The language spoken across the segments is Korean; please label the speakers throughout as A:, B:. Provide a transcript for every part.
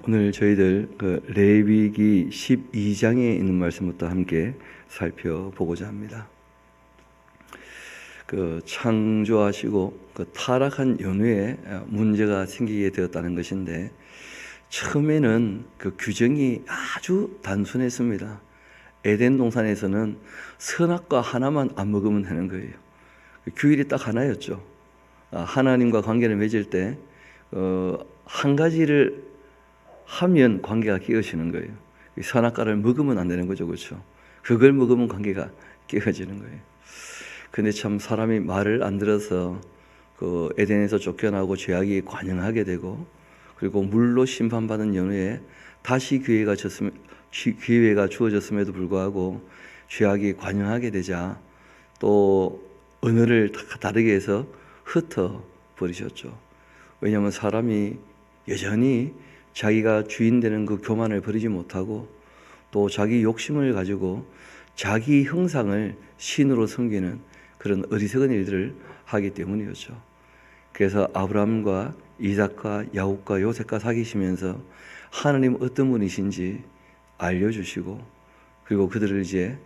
A: 오늘 저희들 레위기 12장에 있는 말씀부터 함께 살펴보고자 합니다. 창조하시고 타락한 연후에 문제가 생기게 되었다는 것인데, 처음에는 그 규정이 아주 단순했습니다. 에덴 동산에서는 선악과 하나만 안 먹으면 되는 거예요. 규율이 딱 하나였죠. 하나님과 관계를 맺을 때 한 가지를 하면 관계가 깨어지는 거예요. 선악과를 먹으면 안 되는 거죠, 그렇죠? 그걸 먹으면 관계가 깨어지는 거예요. 근데 참 사람이 말을 안 들어서 에덴에서 쫓겨나고 죄악이 관영하게 되고, 그리고 물로 심판받은 연후에 다시 기회가 주어졌음에도 불구하고 죄악이 관영하게 되자 또 언어를 다르게 해서 흩어 버리셨죠. 왜냐하면 사람이 여전히 자기가 주인 되는 그 교만을 버리지 못하고, 또 자기 욕심을 가지고 자기 형상을 신으로 섬기는 그런 어리석은 일들을 하기 때문이었죠. 그래서 아브라함과 이삭과 야곱과 요셉과 사귀시면서 하나님 어떤 분이신지 알려주시고, 그리고 그들을 이제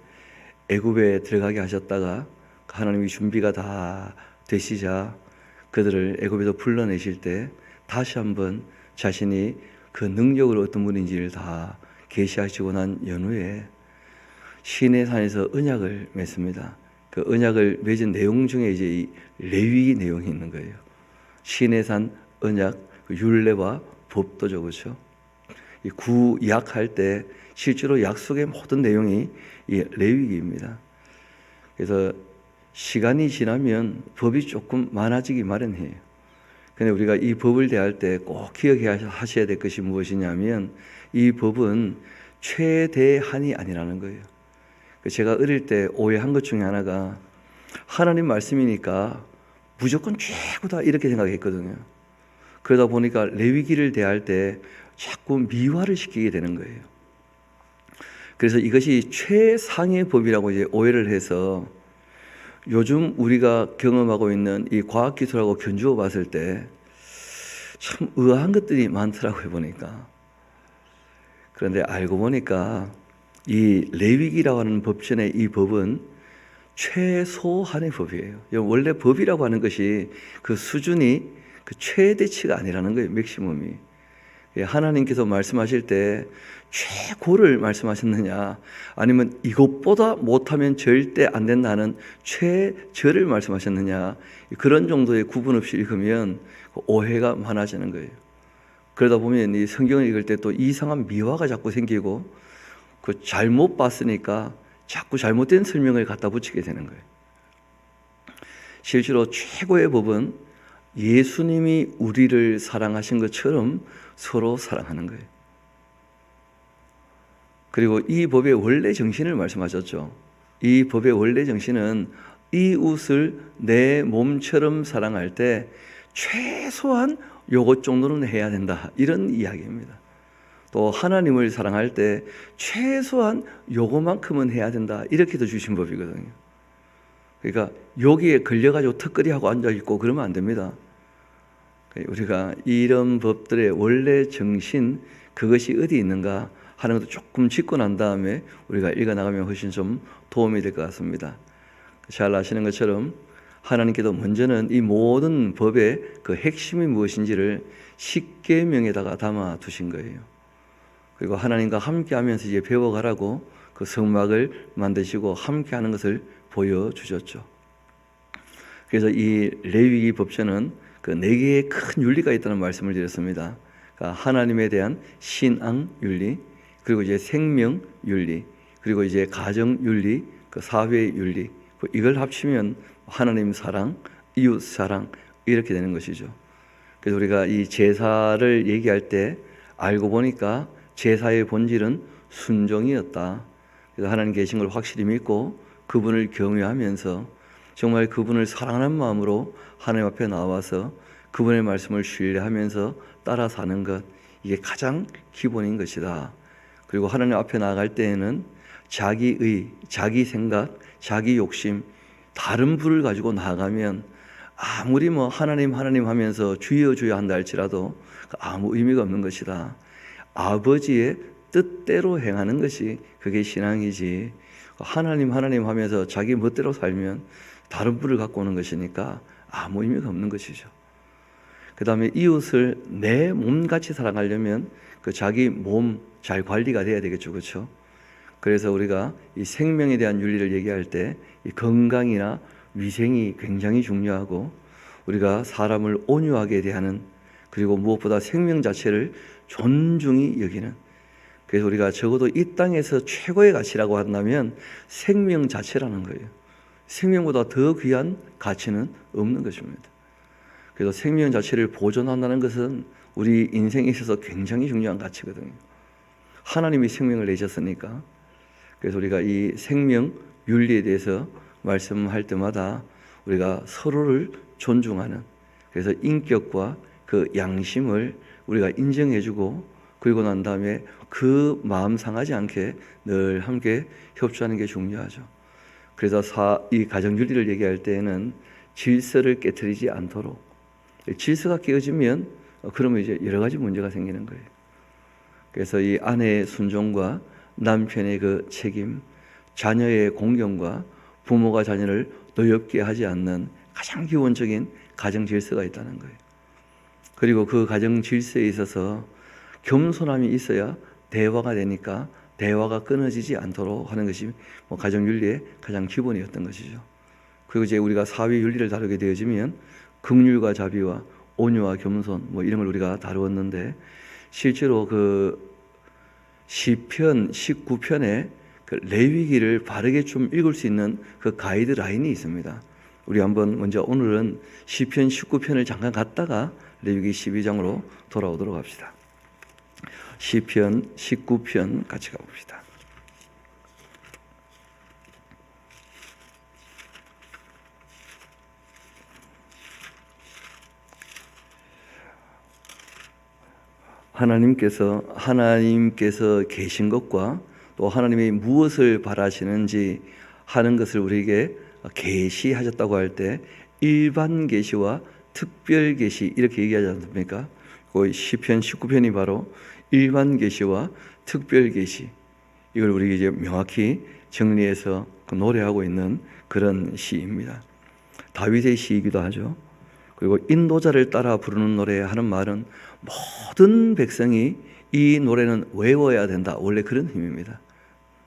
A: 애굽에 들어가게 하셨다가 하나님이 준비가 다 되시자 그들을 애굽에서 불러내실 때 다시 한번 자신이 그 능력으로 어떤 분인지를 다 계시하시고 난 연후에 시내산에서 언약을 맺습니다. 그 언약을 맺은 내용 중에 이제 이 레위기 내용이 있는 거예요. 시내산 언약, 율례와 법도죠, 그렇죠? 이 구약할 때 실제로 약속의 모든 내용이 이 레위기입니다. 그래서 시간이 지나면 법이 조금 많아지기 마련해요. 근데 우리가 이 법을 대할 때 꼭 기억하셔야 될 것이 무엇이냐면, 이 법은 최대한이 아니라는 거예요. 제가 어릴 때 오해한 것 중에 하나가, 하나님 말씀이니까 무조건 최고다 이렇게 생각했거든요. 그러다 보니까 레위기를 대할 때 자꾸 미화를 시키게 되는 거예요. 그래서 이것이 최상의 법이라고 이제 오해를 해서, 요즘 우리가 경험하고 있는 이 과학기술하고 견주어 봤을 때 참 의아한 것들이 많더라고요, 보니까. 그런데 알고 보니까 이 레위기라고 하는 법전의 이 법은 최소한의 법이에요. 원래 법이라고 하는 것이 그 수준이 그 최대치가 아니라는 거예요, 맥시멈이. 하나님께서 말씀하실 때 최고를 말씀하셨느냐, 아니면 이것보다 못하면 절대 안 된다는 최저를 말씀하셨느냐, 그런 정도의 구분 없이 읽으면 오해가 많아지는 거예요. 그러다 보면 이 성경을 읽을 때 또 이상한 미화가 자꾸 생기고, 그 잘못 봤으니까 자꾸 잘못된 설명을 갖다 붙이게 되는 거예요. 실제로 최고의 법은 예수님이 우리를 사랑하신 것처럼 서로 사랑하는 거예요. 그리고 이 법의 원래 정신을 말씀하셨죠. 이 법의 원래 정신은 이웃을 내 몸처럼 사랑할 때 최소한 요것 정도는 해야 된다, 이런 이야기입니다. 또 하나님을 사랑할 때 최소한 요거만큼은 해야 된다, 이렇게도 주신 법이거든요. 그러니까 여기에 걸려가지고 턱걸이하고 앉아있고 그러면 안 됩니다. 우리가 이런 법들의 원래 정신, 그것이 어디 있는가 하는 것도 조금 짚고 난 다음에 우리가 읽어나가면 훨씬 좀 도움이 될 것 같습니다. 잘 아시는 것처럼 하나님께서 먼저는 이 모든 법의 그 핵심이 무엇인지를 십계명에다가 담아 두신 거예요. 그리고 하나님과 함께 하면서 이제 배워가라고 그 성막을 만드시고 함께 하는 것을 보여주셨죠. 그래서 이 레위기 법전은 그 4개의 큰 윤리가 있다는 말씀을 드렸습니다. 그러니까 하나님에 대한 신앙 윤리, 그리고 이제 생명 윤리, 그리고 이제 가정 윤리, 그 사회 윤리, 이걸 합치면 하나님 사랑, 이웃 사랑, 이렇게 되는 것이죠. 그래서 우리가 이 제사를 얘기할 때 알고 보니까 제사의 본질은 순종이었다. 그래서 하나님 계신 걸 확실히 믿고 그분을 경외하면서 정말 그분을 사랑하는 마음으로 하나님 앞에 나와서 그분의 말씀을 신뢰하면서 따라 사는 것, 이게 가장 기본인 것이다. 그리고 하나님 앞에 나아갈 때에는 자기의, 자기 생각, 자기 욕심, 다른 불을 가지고 나아가면 아무리 하나님 하면서 주여 주여 한다 할지라도 아무 의미가 없는 것이다. 아버지의 뜻대로 행하는 것이 그게 신앙이지, 하나님 하면서 자기 멋대로 살면 다른 불을 갖고 오는 것이니까 아무 의미가 없는 것이죠. 그 다음에 이웃을 내 몸같이 사랑하려면 그 자기 몸 잘 관리가 돼야 되겠죠. 그렇죠? 그래서 우리가 이 생명에 대한 윤리를 얘기할 때 이 건강이나 위생이 굉장히 중요하고, 우리가 사람을 온유하게 대하는, 그리고 무엇보다 생명 자체를 존중히 여기는, 그래서 우리가 적어도 이 땅에서 최고의 가치라고 한다면 생명 자체라는 거예요. 생명보다 더 귀한 가치는 없는 것입니다. 그래서 생명 자체를 보존한다는 것은 우리 인생에 있어서 굉장히 중요한 가치거든요. 하나님이 생명을 내셨으니까. 그래서 우리가 이 생명 윤리에 대해서 말씀할 때마다 우리가 서로를 존중하는, 그래서 인격과 그 양심을 우리가 인정해주고, 그리고 난 다음에 그 마음 상하지 않게 늘 함께 협조하는 게 중요하죠. 그래서 이 가정윤리를 얘기할 때에는 질서를 깨트리지 않도록, 질서가 깨어지면 그러면 이제 여러 가지 문제가 생기는 거예요. 그래서 이 아내의 순종과 남편의 그 책임, 자녀의 공경과 부모가 자녀를 노엽게 하지 않는 가장 기본적인 가정 질서가 있다는 거예요. 그리고 그 가정 질서에 있어서 겸손함이 있어야 대화가 되니까 대화가 끊어지지 않도록 하는 것이 가정 윤리의 가장 기본이었던 것이죠. 그리고 이제 우리가 사회 윤리를 다루게 되어지면 긍휼과 자비와 온유와 겸손 이런 걸 우리가 다루었는데, 실제로 그 시편 19편에 그 레위기를 바르게 좀 읽을 수 있는 그 가이드라인이 있습니다. 우리 한번 먼저 오늘은 시편 19편을 잠깐 갔다가 레위기 12장으로 돌아오도록 합시다. 시편 19편 같이 가봅시다. 하나님께서 계신 것과 또 하나님이 무엇을 바라시는지 하는 것을 우리에게 계시하셨다고 할 때 일반 계시와 특별 계시 이렇게 얘기하지 않습니까? 그 시편 19편이 바로 일반 계시와 특별 계시, 이걸 우리 이제 명확히 정리해서 노래하고 있는 그런 시입니다. 다윗의 시이기도 하죠. 그리고 인도자를 따라 부르는 노래 하는 말은 모든 백성이 이 노래는 외워야 된다, 원래 그런 힘입니다.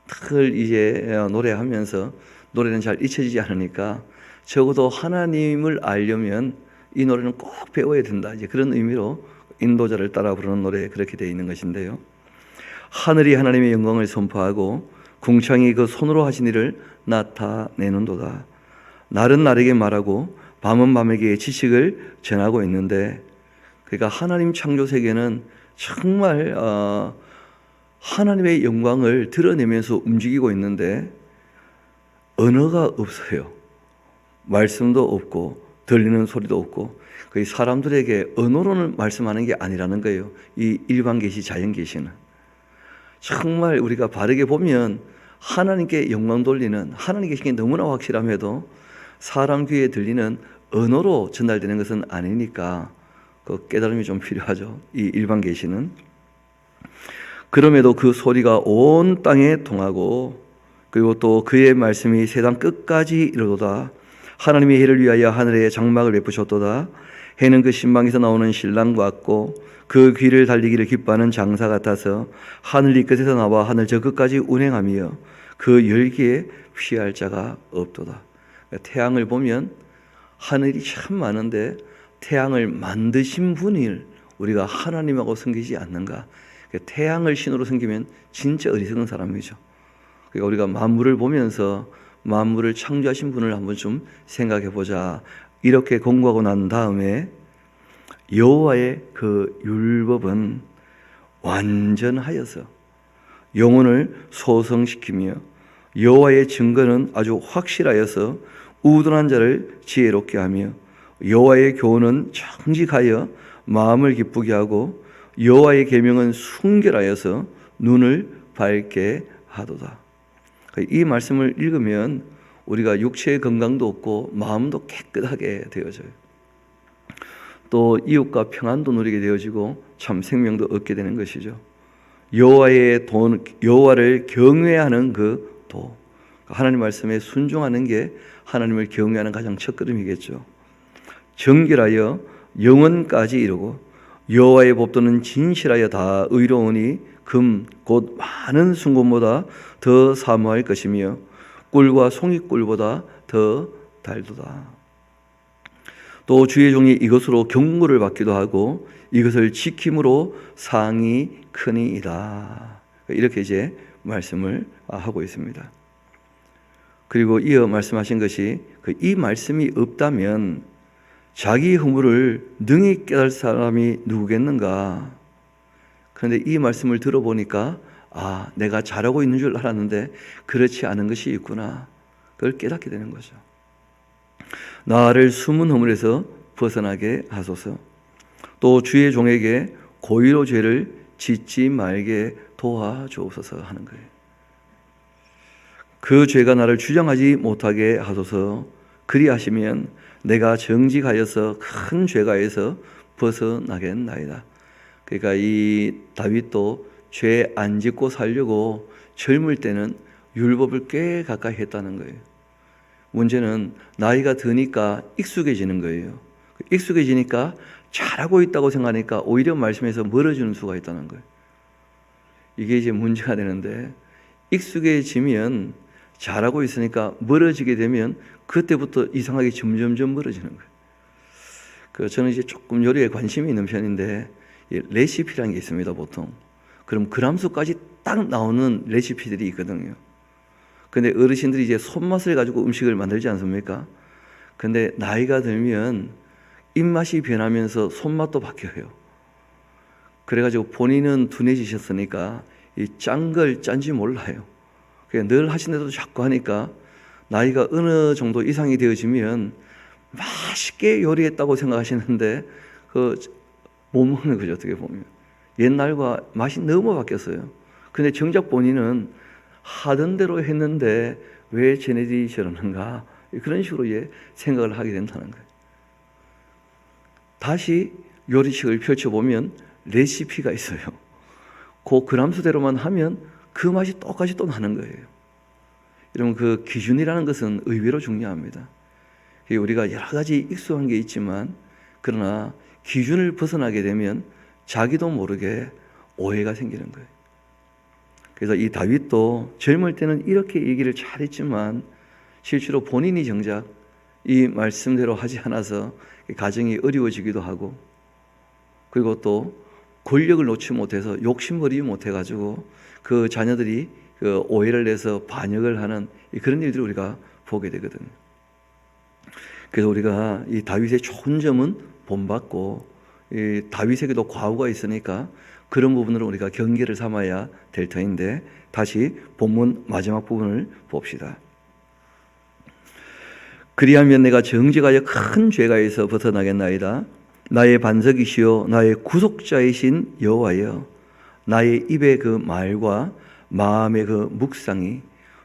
A: 그걸 이제 노래하면서 노래는 잘 잊혀지지 않으니까 적어도 하나님을 알려면 이 노래는 꼭 배워야 된다, 이제 그런 의미로 인도자를 따라 부르는 노래 그렇게 되어 있는 것인데요. 하늘이 하나님의 영광을 선포하고 궁창이 그 손으로 하신 일을 나타내는도다. 날은 날에게 말하고 밤은 밤에게 지식을 전하고 있는데, 그러니까 하나님 창조 세계는 정말 하나님의 영광을 드러내면서 움직이고 있는데 언어가 없어요. 말씀도 없고 들리는 소리도 없고, 거의 사람들에게 언어로는 말씀하는 게 아니라는 거예요. 이 일반 계시, 자연 계시는 정말 우리가 바르게 보면 하나님께 영광 돌리는, 하나님 계신 게 너무나 확실함에도 사람 귀에 들리는 언어로 전달되는 것은 아니니까 그 깨달음이 좀 필요하죠. 이 일반 계시는. 그럼에도 그 소리가 온 땅에 통하고, 그리고 또 그의 말씀이 세상 끝까지 이르도다. 하나님이 해를 위하여 하늘에 장막을 베푸셨도다. 해는 그 신방에서 나오는 신랑 같고 그 귀를 달리기를 기뻐하는 장사 같아서 하늘 이 끝에서 나와 하늘 저 끝까지 운행하며 그 열기에 피할 자가 없도다. 태양을 보면 하늘이 참 많은데 태양을 만드신 분을 우리가 하나님하고 섬기지 않는가? 태양을 신으로 섬기면 진짜 어리석은 사람이죠. 그러니까 우리가 만물을 보면서 만물을 창조하신 분을 한번 좀 생각해 보자, 이렇게 공부하고 난 다음에 여호와의 그 율법은 완전하여서 영혼을 소성시키며 여호와의 증거는 아주 확실하여서 우둔한 자를 지혜롭게 하며 여호와의 교훈은 정직하여 마음을 기쁘게 하고 여호와의 계명은 순결하여서 눈을 밝게 하도다. 이 말씀을 읽으면 우리가 육체의 건강도 없고 마음도 깨끗하게 되어져요. 또 이웃과 평안도 누리게 되어지고 참 생명도 얻게 되는 것이죠. 여호와를 경외하는 그 도. 하나님 말씀에 순종하는 게 하나님을 경외하는 가장 첫걸음이겠죠. 정결하여 영원까지 이르고 여호와의 법도는 진실하여 다 의로우니 금 곧 많은 순금보다 더 사모할 것이며 꿀과 송이꿀보다 더 달도다. 또 주의 종이 이것으로 경고를 받기도 하고 이것을 지킴으로 상이 크니이다. 이렇게 이제 말씀을 하고 있습니다. 그리고 이어 말씀하신 것이 이 말씀이 없다면 자기 허물을 능히 깨달을 사람이 누구겠는가? 그런데 이 말씀을 들어보니까 내가 잘하고 있는 줄 알았는데 그렇지 않은 것이 있구나. 그걸 깨닫게 되는 거죠. 나를 숨은 허물에서 벗어나게 하소서. 또 주의 종에게 고의로 죄를 짓지 말게 도와주옵소서 하는 거예요. 그 죄가 나를 주장하지 못하게 하소서. 그리하시면 내가 정직하여서 큰 죄가에서 벗어나겠나이다. 그러니까 이 다윗도 죄 안 짓고 살려고 젊을 때는 율법을 꽤 가까이 했다는 거예요. 문제는 나이가 드니까 익숙해지는 거예요. 익숙해지니까 잘하고 있다고 생각하니까 오히려 말씀에서 멀어지는 수가 있다는 거예요. 이게 이제 문제가 되는데, 익숙해지면 잘하고 있으니까 멀어지게 되면 그때부터 이상하게 점점점 멀어지는 거예요. 저는 이제 조금 요리에 관심이 있는 편인데 레시피라는 게 있습니다, 보통. 그럼 그람수까지 딱 나오는 레시피들이 있거든요. 근데 어르신들이 이제 손맛을 가지고 음식을 만들지 않습니까? 근데 나이가 들면 입맛이 변하면서 손맛도 바뀌어요. 그래가지고 본인은 둔해지셨으니까 이 짠 걸 짠지 몰라요. 그냥 늘 하시는데도 자꾸 하니까 나이가 어느 정도 이상이 되어지면 맛있게 요리했다고 생각하시는데 못 먹는 거죠, 어떻게 보면. 옛날과 맛이 너무 바뀌었어요. 근데 정작 본인은 하던 대로 했는데 왜 쟤네들이 저러는가, 그런 식으로 생각을 하게 된다는 거예요. 다시 요리식을 펼쳐보면 레시피가 있어요. 그 그람수대로만 하면 그 맛이 똑같이 또 나는 거예요. 여러분, 그 기준이라는 것은 의외로 중요합니다. 우리가 여러 가지 익숙한 게 있지만, 그러나 기준을 벗어나게 되면 자기도 모르게 오해가 생기는 거예요. 그래서 이 다윗도 젊을 때는 이렇게 얘기를 잘했지만 실제로 본인이 정작 이 말씀대로 하지 않아서 가정이 어려워지기도 하고, 그리고 또 권력을 놓지 못해서 욕심부리지 못해가지고 그 자녀들이 그 오해를 내서 반역을 하는 그런 일들을 우리가 보게 되거든요. 그래서 우리가 이 다윗의 좋은 점은 본받고, 이 다윗에게도 과오가 있으니까 그런 부분으로 우리가 경계를 삼아야 될 터인데, 다시 본문 마지막 부분을 봅시다. 그리하면 내가 정직하여 큰 죄가에서 벗어나겠나이다. 나의 반석이시요 나의 구속자이신 여호와여, 나의 입의 그 말과 마음의 그 묵상이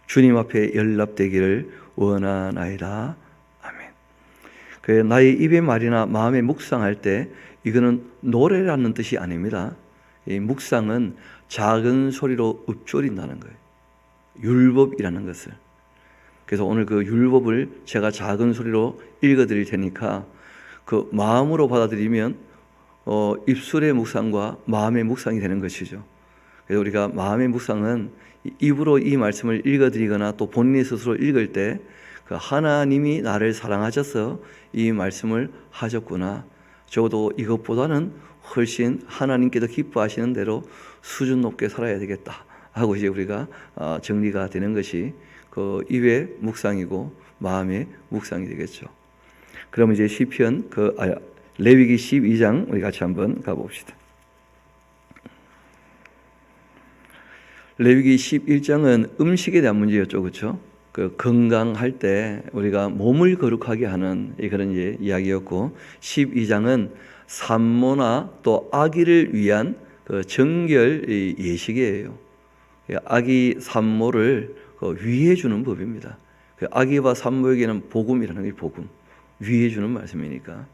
A: 주님 앞에 연락되기를 원하나이다. 아멘. 나의 입의 말이나 마음의 묵상할 때, 이거는 노래라는 뜻이 아닙니다. 이 묵상은 작은 소리로 읊조린다는 거예요. 율법이라는 것을. 그래서 오늘 그 율법을 제가 작은 소리로 읽어드릴 테니까 그 마음으로 받아들이면 입술의 묵상과 마음의 묵상이 되는 것이죠. 그래서 우리가 마음의 묵상은 입으로 이 말씀을 읽어드리거나 또 본인이 스스로 읽을 때 그 하나님이 나를 사랑하셔서 이 말씀을 하셨구나, 적어도 이것보다는 훨씬 하나님께서 기뻐하시는 대로 수준 높게 살아야 되겠다 하고 이제 우리가 정리가 되는 것이 그 입의 묵상이고 마음의 묵상이 되겠죠. 그럼 이제 시편 레위기 12장 우리 같이 한번 가봅시다. 레위기 11장은 음식에 대한 문제였죠, 그렇죠? 그 건강할 때 우리가 몸을 거룩하게 하는 그런 이야기였고, 12장은 산모나 또 아기를 위한 그 정결 예식이에요. 아기 산모를 위해 주는 법입니다. 아기와 산모에게는 복음이라는 게 복음, 위해 주는 말씀이니까.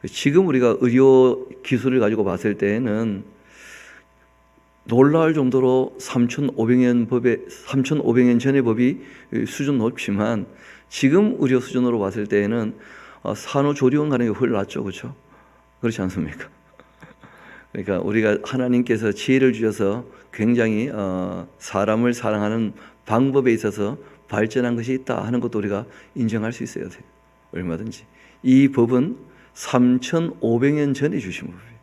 A: 지금 우리가 의료 기술을 가지고 봤을 때에는 놀라울 정도로 3,500년 전의 법이 수준 높지만 지금 의료 수준으로 봤을 때에는 산후조리원 가는 게 훨씬 낫죠, 그렇죠? 그렇지 않습니까? 그러니까 우리가 하나님께서 지혜를 주셔서 굉장히 사람을 사랑하는 방법에 있어서 발전한 것이 있다 하는 것도 우리가 인정할 수 있어야 돼요. 얼마든지. 이 법은 3,500년 전에 주신 법이에요.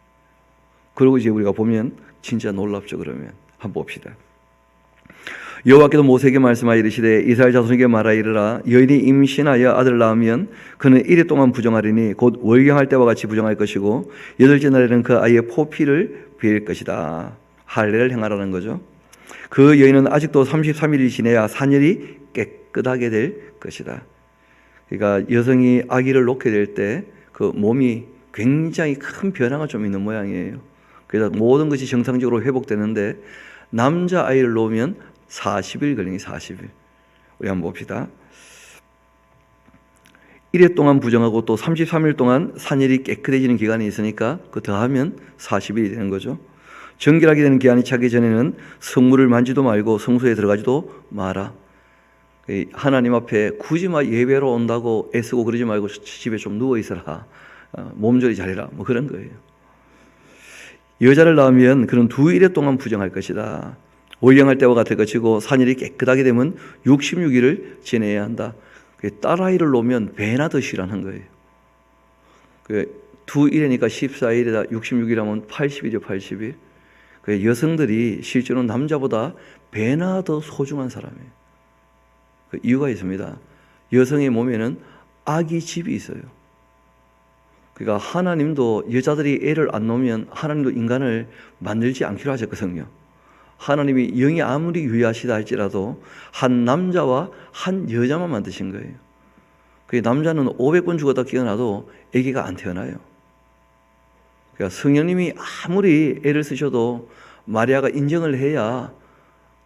A: 그리고 이제 우리가 보면 진짜 놀랍죠. 그러면 한번 봅시다. 여호와께서 모세에게 말씀하여 이르시되 이스라엘 자손에게 말하여 이르라 여인이 임신하여 아들을 낳으면 그는 이래 동안 부정하리니 곧 월경할 때와 같이 부정할 것이고 여덟째 날에는 그 아이의 포피를 베일 것이다. 할례를 행하라는 거죠. 그 여인은 아직도 33일이 지내야 산열이 깨끗하게 될 것이다. 그러니까 여성이 아기를 놓게 될 때 그 몸이 굉장히 큰 변화가 좀 있는 모양이에요. 그래서 모든 것이 정상적으로 회복되는데 남자 아이를 놓으면 40일 걸리니 40일. 우리 한번 봅시다. 1회 동안 부정하고 또 33일 동안 산열이 깨끗해지는 기간이 있으니까 그 더하면 40일이 되는 거죠. 정결하게 되는 기한이 차기 전에는 성물을 만지도 말고 성소에 들어가지도 마라. 하나님 앞에 굳이 막 예배로 온다고 애쓰고 그러지 말고 집에 좀 누워 있어라. 몸조리 잘해라. 뭐 그런 거예요. 여자를 낳으면 그는 2일에 동안 부정할 것이다. 월경할 때와 같을 것이고 산열이 깨끗하게 되면 66일을 지내야 한다. 딸아이를 놓으면 배나 더 쉬라는 거예요. 2일이니까 14일에다 66일 하면 80일이죠. 80일. 여성들이 실제로 남자보다 배나 더 소중한 사람이에요. 그 이유가 있습니다. 여성의 몸에는 아기 집이 있어요. 그러니까 하나님도 여자들이 애를 안 놓으면 하나님도 인간을 만들지 않기로 하셨거든요. 하나님이 영이 아무리 유의하시다 할지라도 한 남자와 한 여자만 만드신 거예요. 그 남자는 500번 죽었다 깨어나도 아기가 안 태어나요. 그러니까 성령님이 아무리 애를 쓰셔도 마리아가 인정을 해야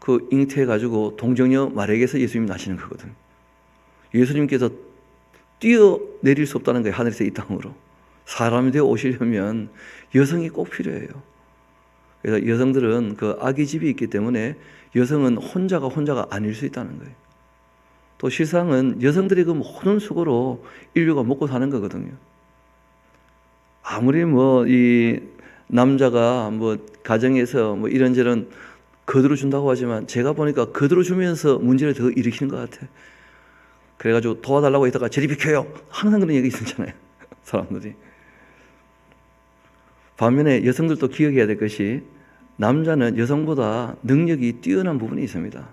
A: 그 잉태해가지고 동정녀 마리아에게서 예수님이 나시는 거거든요. 예수님께서 뛰어내릴 수 없다는 거예요. 하늘에서 이 땅으로. 사람이 되어 오시려면 여성이 꼭 필요해요. 그래서 여성들은 그 아기 집이 있기 때문에 여성은 혼자가 아닐 수 있다는 거예요. 또 실상은 여성들이 그 모든 수고로 인류가 먹고 사는 거거든요. 아무리 이 남자가 가정에서 이런저런 거들어 준다고 하지만 제가 보니까 거들어 주면서 문제를 더 일으키는 것 같아. 그래가지고 도와달라고 했다가 저리 비켜요. 항상 그런 얘기 있었잖아요. 사람들이. 반면에 여성들도 기억해야 될 것이 남자는 여성보다 능력이 뛰어난 부분이 있습니다.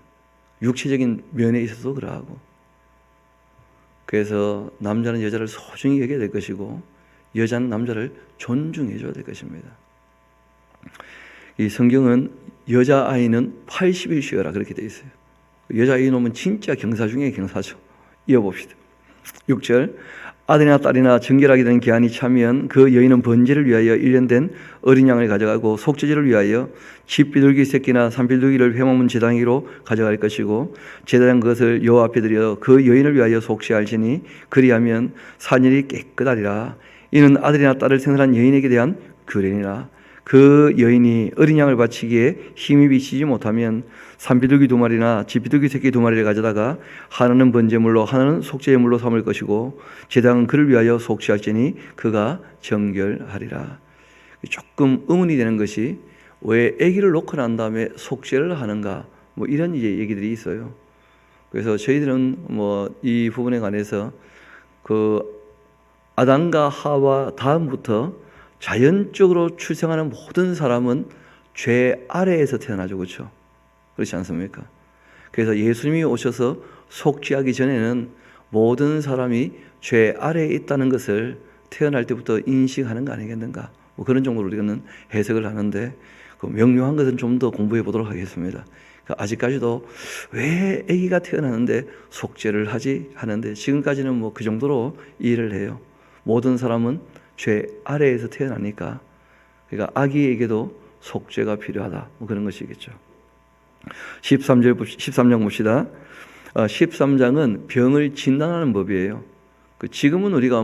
A: 육체적인 면에 있어서도 그러하고. 그래서 남자는 여자를 소중히 여겨야 될 것이고 여자는 남자를 존중해 줘야 될 것입니다. 이 성경은 여자아이는 80일 쉬어라 그렇게 되어 있어요. 여자아이 놓으면 진짜 경사 중에 경사죠. 이어봅시다. 6절 아들이나 딸이나 정결하게 된 기한이 차면 그 여인은 번제를 위하여 1년 된 어린 양을 가져가고 속죄제를 위하여 집 비둘기 새끼나 산비둘기를 회먹는 제단위로 가져갈 것이고 제단 그것을 여호와 앞에 드려 그 여인을 위하여 속죄할지니 그리하면 산열이 깨끗하리라. 이는 아들이나 딸을 생산한 여인에게 대한 규례니라. 그 여인이 어린 양을 바치기에 힘이 미치지 못하면 산비둘기 2마리나 집비둘기 새끼 2마리를 가져다가 하나는 번제물로 하나는 속죄물로 삼을 것이고 제당은 그를 위하여 속죄할지니 그가 정결하리라. 조금 의문이 되는 것이 왜 아기를 놓고 난 다음에 속죄를 하는가 이런 이제 얘기들이 있어요. 그래서 저희들은 이 부분에 관해서 그 아담과 하와 다음부터 자연적으로 출생하는 모든 사람은 죄 아래에서 태어나죠. 그렇죠? 그렇지 않습니까? 그래서 예수님이 오셔서 속죄하기 전에는 모든 사람이 죄 아래에 있다는 것을 태어날 때부터 인식하는 거 아니겠는가? 그런 정도로 우리는 해석을 하는데 그 명료한 것은 좀 더 공부해 보도록 하겠습니다. 아직까지도 왜 아기가 태어나는데 속죄를 하지 하는데 지금까지는 그 정도로 이해를 해요. 모든 사람은 죄 아래에서 태어나니까 그러니까 아기에게도 속죄가 필요하다 그런 것이겠죠. 13장 봅시다. 13장은 병을 진단하는 법이에요. 지금은 우리가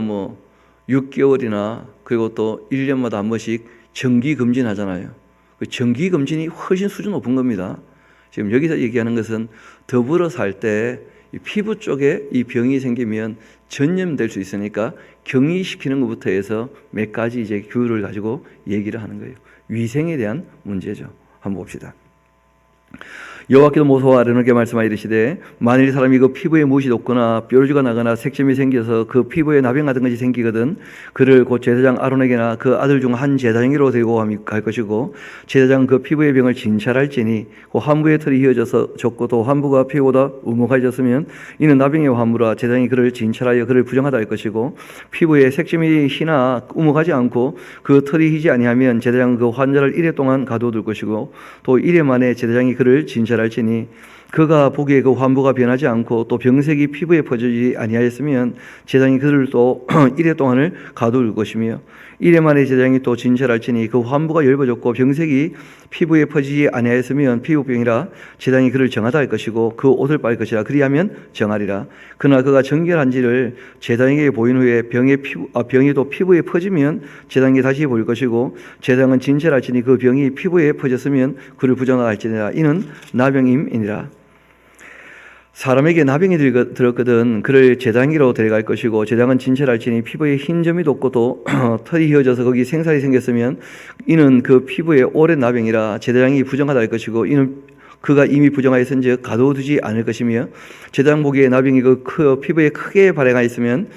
A: 6개월이나 그리고 또 1년마다 한 번씩 정기 검진하잖아요. 그 정기검진이 훨씬 수준 높은 겁니다. 지금 여기서 얘기하는 것은 더불어 살 때 피부 쪽에 이 병이 생기면 전염될 수 있으니까 격리시키는 것부터 해서 몇 가지 이제 규율을 가지고 얘기를 하는 거예요. 위생에 대한 문제죠. 한번 봅시다. 여호와께서 모세와 아론에게 말씀하여 이르시되 만일 사람이 그 피부에 무엇이 돋거나 뾰루지가 나거나 색점이 생겨서 그 피부에 나병 같은 것이 생기거든 그를 곧 제사장 아론에게나 그 아들 중 한 제사장으로 데리고 갈 것이고 제사장은 그 피부의 병을 진찰할지니 그 환부의 털이 휘어져서 졌고 또 환부가 피부보다 우묵해졌으면 이는 나병의 환부라 제사장이 그를 진찰하여 그를 부정하다 할 것이고 피부에 색점이 희나 우묵하지 않고 그 털이 희지 아니하면 제사장은 그 환자를 이래 동안 가둬둘 것이고 또 이래 만에 제사장이 그를 진찰할지니 그가 보기에 그 환부가 변하지 않고 또 병색이 피부에 퍼지지 아니하였으면 제사장이 그를 또 이래 동안을 가둘 것이며 이래 만에 제사장이 또 진찰할지니 그 환부가 엷어졌고 병색이 피부에 퍼지지 아니하였으면 피부병이라 제사장이 그를 정하다 할 것이고 그 옷을 빨 것이라 그리하면 정하리라. 그러나 그가 정결한지를 제사장에게 보인 후에 병이 또 피부에 퍼지면 제사장이 다시 보일 것이고 제사장은 진찰할지니 그 병이 피부에 퍼졌으면 그를 부정할지니라. 이는 나병임이니라. 사람에게 나병이 들었거든 그를 제사장으로 데려갈 것이고 제사장은 진찰할지니 피부에 흰 점이 돋고 또 털이 휘어져서 거기 생살이 생겼으면 이는 그 피부에 오랜 나병이라 제사장이 부정하다 할 것이고 이는 그가 이미 부정하였은즉 가둬두지 않을 것이며 제사장 보기에 나병이 그 피부에 크게 발행하였으면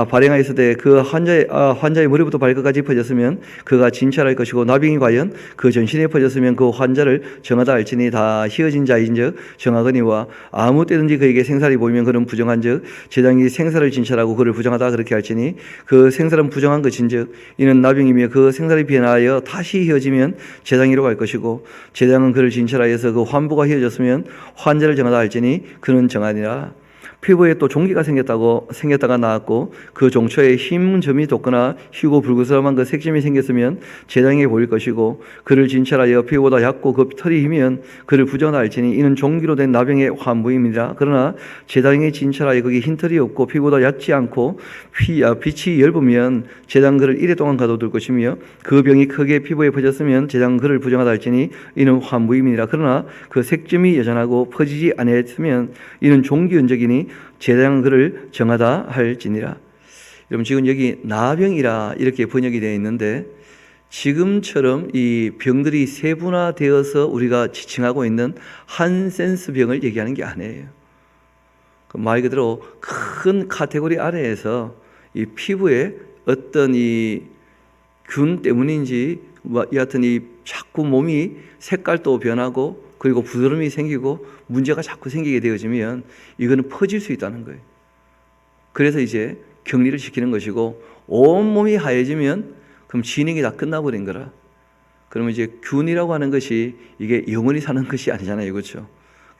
A: 발행하였을 그 환자의 머리부터 발끝까지 퍼졌으면 그가 진찰할 것이고 나병이 과연 그 전신에 퍼졌으면 그 환자를 정하다 할지니 다 희어진 자인즉 정하거니와 아무 때든지 그에게 생살이 보이면 그는 부정한즉 제사장이 생살을 진찰하고 그를 부정하다 그렇게 할지니 그 생살은 부정한 것인즉 이는 나병이며 그 생살이 변하여 다시 희어지면 제사장이로 갈 것이고 제사장은 그를 진찰하여서 그 환부가 희어졌으면 환자를 정하다 할지니 그는 정하니라. 피부에 또 종기가 생겼다가 나았고 그 종초에 흰 점이 돋거나 희고 불그스름한 그 색점이 생겼으면 제사장에게 보일 것이고 그를 진찰하여 피부보다 얕고 그 털이 희면 그를 부정할지니 이는 종기로 된 나병의 환부임이라. 그러나 제사장이 진찰하여 거기 흰 털이 없고 피부보다 얕지 않고 빛이 엷으면 제사장 그를 이래 동안 가둬둘 것이며 그 병이 크게 피부에 퍼졌으면 제사장 그를 부정하다 할지니 이는 환부임이니라. 그러나 그 색점이 여전하고 퍼지지 아니하였으면 이는 종기 은적이니 제사장은 그를 정하다 할지니라. 여러분 지금 여기 나병이라 이렇게 번역이 되어 있는데 지금처럼 이 병들이 세분화되어서 우리가 지칭하고 있는 한센스 병을 얘기하는 게 아니에요. 말 그대로 큰 카테고리 아래에서 이 피부에 어떤 이 균 때문인지 여하튼 이 자꾸 몸이 색깔도 변하고 그리고 부스럼이 생기고 문제가 자꾸 생기게 되어지면 이거는 퍼질 수 있다는 거예요. 그래서 이제 격리를 시키는 것이고 온몸이 하얘지면 그럼 진행이 다 끝나버린 거라. 그러면 이제 균이라고 하는 것이 이게 영원히 사는 것이 아니잖아요. 그렇죠?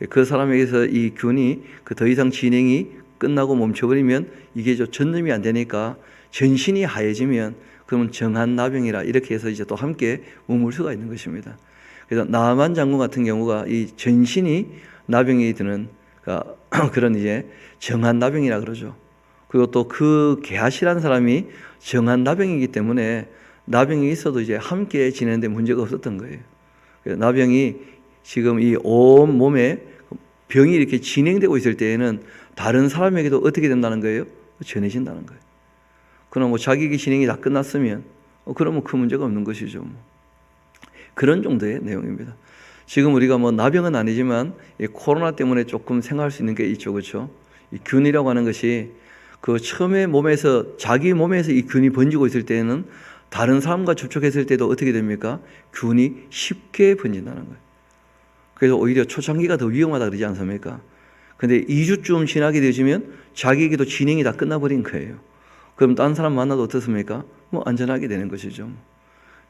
A: 그 사람에게서 이 균이 더 이상 진행이 끝나고 멈춰버리면 이게 전염이 안 되니까 전신이 하얘지면 그러면 정한나병이라 이렇게 해서 이제 또 함께 머물 수가 있는 것입니다. 그래서 나만 장군 같은 경우가 이 전신이 나병이 드는 그런 이제 정한나병이라 그러죠. 그리고 또 그 게하시라는 사람이 정한나병이기 때문에 나병이 있어도 이제 함께 지내는데 문제가 없었던 거예요. 그래서 나병이 지금 이 온 몸에 병이 이렇게 진행되고 있을 때에는 다른 사람에게도 어떻게 된다는 거예요? 전해진다는 거예요. 그럼 자기에게 진행이 다 끝났으면 그러면 그 문제가 없는 것이죠. 그런 정도의 내용입니다. 지금 우리가 나병은 아니지만 코로나 때문에 조금 생각할 수 있는 게 있죠. 그렇죠? 이 균이라고 하는 것이 처음에 자기 몸에서 이 균이 번지고 있을 때는 다른 사람과 접촉했을 때도 어떻게 됩니까? 균이 쉽게 번진다는 거예요. 그래서 오히려 초창기가 더 위험하다 그러지 않습니까? 근데 2주쯤 지나게 되시면 자기에게도 진행이 다 끝나버린 거예요. 그럼 다른 사람 만나도 어떻습니까? 안전하게 되는 것이죠.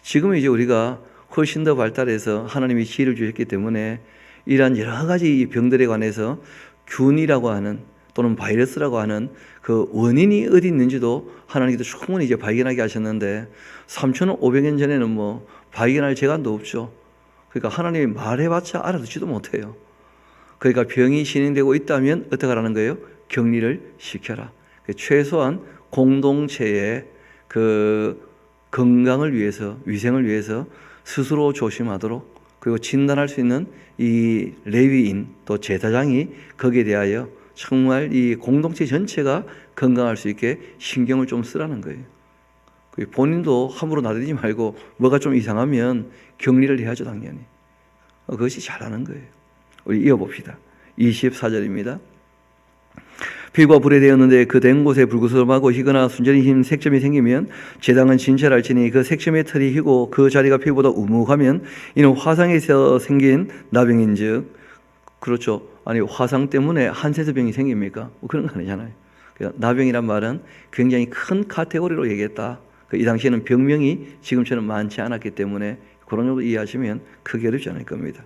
A: 지금 이제 우리가 훨씬 더 발달해서 하나님이 지혜를 주셨기 때문에 이러한 여러 가지 병들에 관해서 균이라고 하는 또는 바이러스라고 하는 그 원인이 어디 있는지도 하나님께서 충분히 이제 발견하게 하셨는데 3,500년 전에는 발견할 재간도 없죠. 그러니까 하나님이 말해봤자 알아듣지도 못해요. 그러니까 병이 진행되고 있다면 어떻게 하라는 거예요? 격리를 시켜라. 최소한 공동체의 그 건강을 위해서, 위생을 위해서 스스로 조심하도록, 그리고 진단할 수 있는 이 레위인 또 제사장이 거기에 대하여 정말 이 공동체 전체가 건강할 수 있게 신경을 좀 쓰라는 거예요. 본인도 함부로 나대지 말고 뭐가 좀 이상하면 격리를 해야죠, 당연히. 그것이 잘하는 거예요. 우리 이어봅시다. 24절입니다. 피부가 불에 대었는데 그 된 곳에 불구스름하고 희거나 순전히 흰 색점이 생기면 제당은 진찰할지니 그 색점의 털이 희고 그 자리가 피부보다 우묵하면 이는 화상에서 생긴 나병인즉. 그렇죠. 아니 화상 때문에 한세서병이 생깁니까? 그런 거 아니잖아요. 나병이란 말은 굉장히 큰 카테고리로 얘기했다. 이 당시에는 병명이 지금처럼 많지 않았기 때문에 그런 정도 이해하시면 크게 어렵지 않을 겁니다.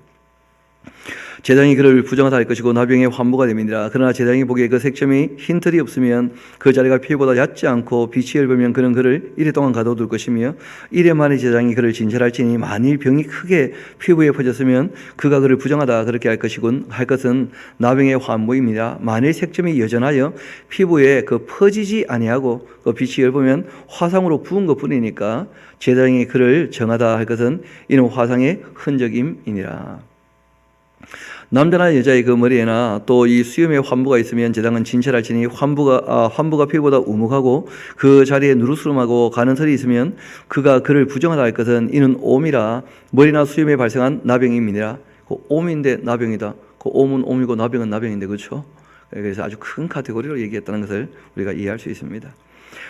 A: 제장이 그를 부정하다 할 것이고 나병의 환부가 됨이니라. 그러나 제장이 보기에 그 색점이 흰 털이 없으면 그 자리가 피부보다 얕지 않고 빛이 엷으면 그는 그를 이래 동안 가둬둘 것이며 이래 만에 제장이 그를 진찰할지니 만일 병이 크게 피부에 퍼졌으면 그가 그를 부정하다 그렇게 할 것이군 할 것은 나병의 환부입니다. 만일 색점이 여전하여 피부에 그 퍼지지 아니하고 그 빛이 엷으면 화상으로 부은 것뿐이니까 제장이 그를 정하다 할 것은 이는 화상의 흔적임이니라. 남자나 여자의 그 머리에나 또 이 수염에 환부가 있으면 제당은 진찰할지니 환부가 피부보다 우묵하고 그 자리에 누르스름하고 가는 털이 있으면 그가 그를 부정하다 할 것은 이는 옴이라. 머리나 수염에 발생한 나병임이니라. 그 옴인데 나병이다. 그 옴은 옴이고 나병은 나병인데, 그렇죠? 그래서 아주 큰 카테고리로 얘기했다는 것을 우리가 이해할 수 있습니다.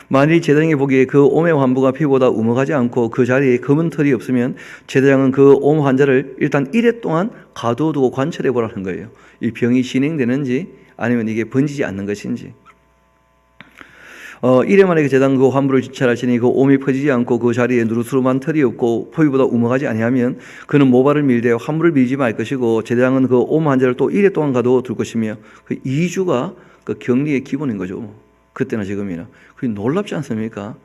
A: 만일 제사장이 보기에 그 옴의 환부가 피부보다 우묵하지 않고 그 자리에 검은 털이 없으면 제사장은 그 옴 환자를 일단 1회 동안 가둬두고 관찰해 보라는 거예요. 이 병이 진행되는지 아니면 이게 번지지 않는 것인지. 1회 만에 그 제사장 그 환부를 진찰하시니 그 옴이 퍼지지 않고 그 자리에 누르스름한 털이 없고 피부보다 우묵하지 아니하면 그는 모발을 밀되 환부를 밀지 말 것이고 제사장은 그 옴 환자를 또 1회 동안 가둬둘 것이며 그 2주가 그 격리의 기본인 거죠. 그때나 지금이나. 그게 놀랍지 않습니까?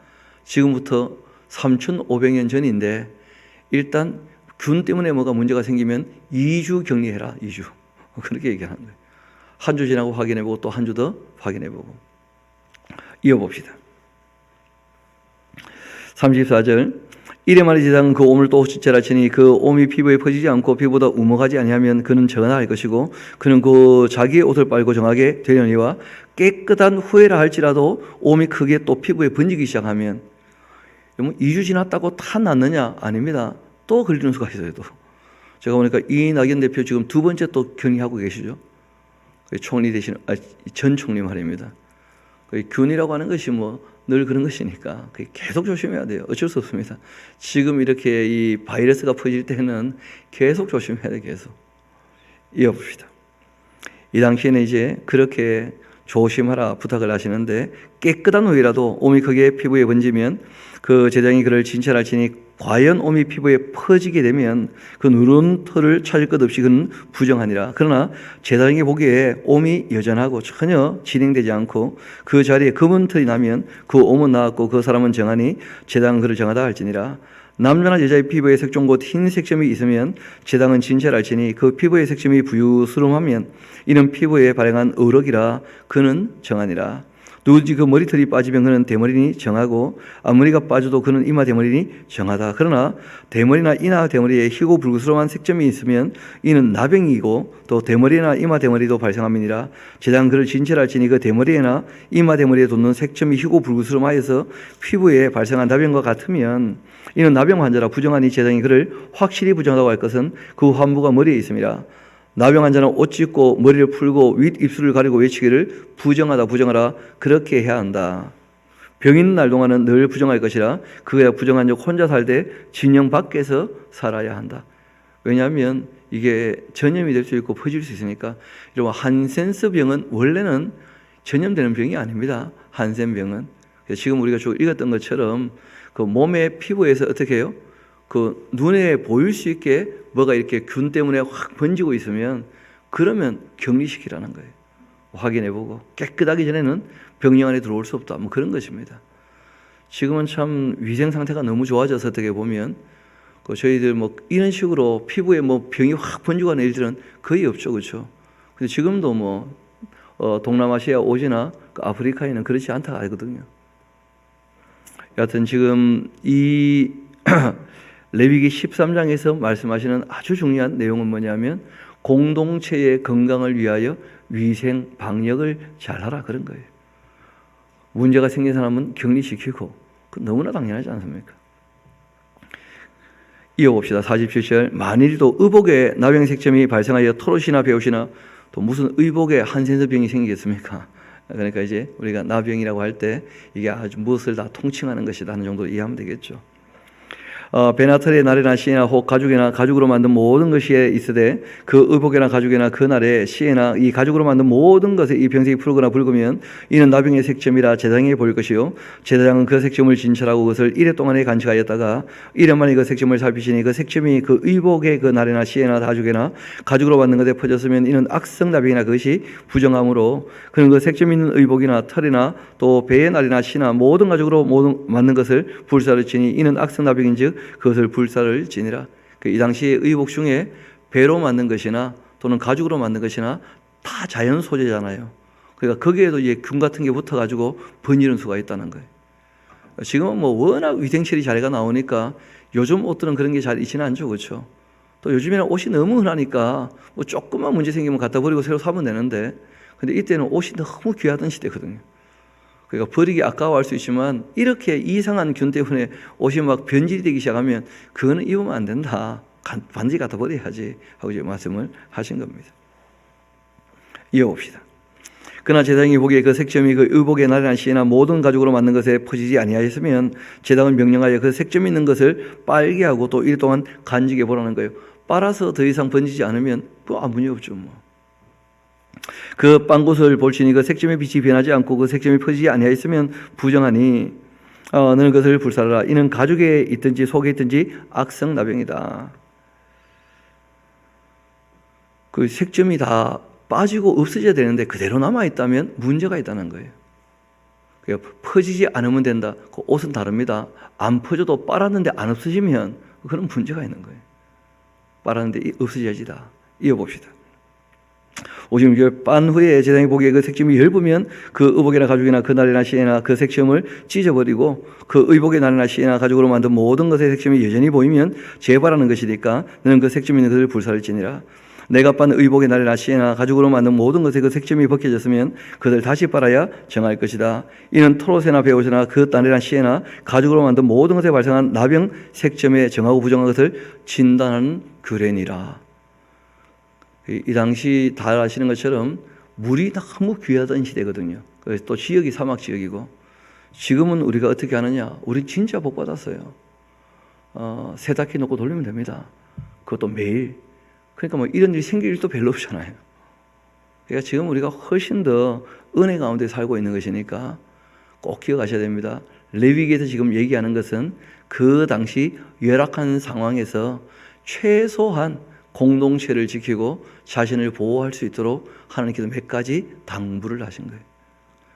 A: 지금부터 3,500년 전인데 일단 균 때문에 뭐가 문제가 생기면 2주 격리해라. 2주. 그렇게 얘기하는 거예요. 한 주 지나고 확인해보고 또 한 주 더 확인해보고. 이어봅시다. 34절. 이래 말이 제사장은 그 옴을 또 진찰하시니 그 옴이 피부에 퍼지지 않고 피부보다 우묵하지 아니하면 그는 정하다 할 것이고 그는 그 자기의 옷을 빨고 정하게 되려니와 깨끗한 후에라 할지라도 옴이 크게 또 피부에 번지기 시작하면 2주 지났다고 다 낫느냐? 아닙니다. 또 걸리는 수가 있어요. 또 제가 보니까 이낙연 대표 지금 두 번째 또 격리하고 계시죠. 총리 되시는 전 총리 말입니다. 균이라고 하는 것이 늘 그런 것이니까 계속 조심해야 돼요. 어쩔 수 없습니다. 지금 이렇게 이 바이러스가 퍼질 때는 계속 조심해야 돼요. 계속. 이어봅시다. 이 당시에는 이제 그렇게 조심하라 부탁을 하시는데 깨끗한 후에라도 옴이 크게 피부에 번지면 그 제사장이 그를 진찰할지니 과연 옴이 피부에 퍼지게 되면 그 누른 털을 찾을 것 없이 그는 부정하니라. 그러나 제사장이 보기에 옴이 여전하고 전혀 진행되지 않고 그 자리에 검은 털이 나면 그 옴은 나았고 그 사람은 정하니 제사장은 그를 정하다 할지니라. 남자나 여자의 피부에 색종 곧 흰 색점이 있으면 제사장은 진찰할지니 그 피부의 색점이 부유스름하면 이는 피부에 발행한 어럭이라 그는 정하니라. 누구든지 그 머리털이 빠지면 그는 대머리니 정하고 앞머리가 빠져도 그는 이마 대머리니 정하다. 그러나 대머리나 이마 대머리에 희고 불구스러운 색점이 있으면 이는 나병이고 또 대머리나 이마 대머리도 발생함이니라. 제사장은 그를 진찰할지니 그 대머리에나 이마 대머리에 돋는 색점이 희고 불구스름하여서 피부에 발생한 나병과 같으면 이는 나병 환자라. 부정하니 제사장이 그를 확실히 부정하다고 할 것은 그 환부가 머리에 있음이라. 나병 환자는 옷 찢고 머리를 풀고 윗 입술을 가리고 외치기를 부정하다 부정하라 그렇게 해야 한다. 병 있는 날 동안은 늘 부정할 것이라. 그가 부정한 적 혼자 살되 진영 밖에서 살아야 한다. 왜냐하면 이게 전염이 될 수 있고 퍼질 수 있으니까. 이런 한센스 병은 원래는 전염되는 병이 아닙니다. 한센 병은 지금 우리가 쭉 읽었던 것처럼 그 몸의 피부에서 어떻게 해요? 그 눈에 보일 수 있게 뭐가 이렇게 균 때문에 확 번지고 있으면 그러면 격리시키라는 거예요. 확인해보고 깨끗하기 전에는 병영 안에 들어올 수 없다. 그런 것입니다. 지금은 참 위생 상태가 너무 좋아져서 어떻게 보면 저희들 이런 식으로 피부에 병이 확 번지고 하는 일들은 거의 없죠, 그렇죠? 근데 지금도 동남아시아 오지나 아프리카에는 그렇지 않다고 알거든요. 여하튼 지금 이 레위기 13장에서 말씀하시는 아주 중요한 내용은 뭐냐면 공동체의 건강을 위하여 위생 방역을 잘하라 그런 거예요. 문제가 생긴 사람은 격리시키고 너무나 당연하지 않습니까? 이어봅시다. 47절 만일도 의복에 나병색점이 발생하여 토롯이나 배옷이나 또 무슨 의복에 한센서병이 생기겠습니까? 그러니까 이제 우리가 나병이라고 할 때 이게 아주 무엇을 다 통칭하는 것이다 하는 정도로 이해하면 되겠죠. 베나털의 날에나 시에나 혹 가죽에나 가죽으로 만든 모든 것이 있으되 그 의복에나 가죽에나 그 날에 시에나 이 가죽으로 만든 모든 것에 이 병색이 푸르거나 붉으면 이는 나병의 색점이라 제사장에게 보일 것이요 제사장은 그 색점을 진찰하고 그것을 이래 동안에 간직하였다가 이래 만에 그 색점을 살피시니 그 색점이 그 의복의 그 날에나 시에나 가죽에나 가죽으로 만든 것에 퍼졌으면 이는 악성 나병이나 그것이 부정함으로 그는 그 색점 있는 의복이나 털이나 또 배의 날이나 시나 모든 가죽으로 모든 만든 것을 불사를 지니 이는 악성 나병인즉 그것을 불사를 지니라. 이 당시에 의복 중에 배로 만든 것이나 또는 가죽으로 만든 것이나 다 자연 소재잖아요. 그러니까 거기에도 이제 균 같은 게 붙어가지고 번지는 수가 있다는 거예요. 지금은 뭐 워낙 위생처리 자리가 나오니까 요즘 옷들은 그런 게 잘 있지는 않죠, 그렇죠? 또 요즘에는 옷이 너무 흔하니까 뭐 조금만 문제 생기면 갖다 버리고 새로 사면 되는데, 근데 이때는 옷이 너무 귀하던 시대거든요. 그러니까 버리기 아까워할 수 있지만 이렇게 이상한 균 때문에 옷이 막 변질이 되기 시작하면 그거는 입으면 안 된다. 반드시 갖다 버려야지 하고 이제 말씀을 하신 겁니다. 이어봅시다. 그러나 제사장이 보기에 그 색점이 그 의복의 날이나 시에나 모든 가죽으로 만든 것에 퍼지지 아니하였으면 제사장은 명령하여 그 색점 있는 것을 빨게 하고 또 일 동안 간직해 보라는 거예요. 빨아서 더 이상 번지지 않으면 뭐 아무 문제 없죠 뭐. 그 빵곳을 볼지니 그 색점의 빛이 변하지 않고 그 색점이 퍼지지 아니하였으면 부정하니 너는 그것을 불사르라. 이는 가죽에 있든지 속에 있든지 악성 나병이다. 그 색점이 다 빠지고 없어져야 되는데 그대로 남아있다면 문제가 있다는 거예요. 그러니까 퍼지지 않으면 된다. 그 옷은 다릅니다. 안 퍼져도 빨았는데 안 없어지면 그런 문제가 있는 거예요. 빨았는데 없어져야지다. 이어봅시다. 56절 빤 후에 제사장이 보기에 그 색점이 엷으면 그 의복이나 가죽이나 그 날이나 시에나 그 색점을 찢어버리고 그 의복의 날이나 시에나 가죽으로 만든 모든 것의 색점이 여전히 보이면 재발하는 것이니까 너는 그 색점 있는 것을 불사를 지니라. 내가 빤 의복의 날이나 시에나 가죽으로 만든 모든 것의 그 색점이 벗겨졌으면 그들 다시 빨아야 정할 것이다. 이는 토롯이나 배옷이나 그 날이나 시에나 가죽으로 만든 모든 것에 발생한 나병 색점에 정하고 부정한 것을 진단하는 규례니라. 이 당시 다 아시는 것처럼 물이 너무 귀하던 시대거든요. 그래서 또 지역이 사막 지역이고, 지금은 우리가 어떻게 하느냐? 우리 진짜 복 받았어요. 세탁기 놓고 돌리면 됩니다. 그것도 매일. 그러니까 뭐 이런 일이 생길 일도 별로 없잖아요. 그러니까 지금 우리가 훨씬 더 은혜 가운데 살고 있는 것이니까 꼭 기억하셔야 됩니다. 레위기에서 지금 얘기하는 것은 그 당시 열악한 상황에서 최소한 공동체를 지키고 자신을 보호할 수 있도록 하나님께서 몇 가지 당부를 하신 거예요.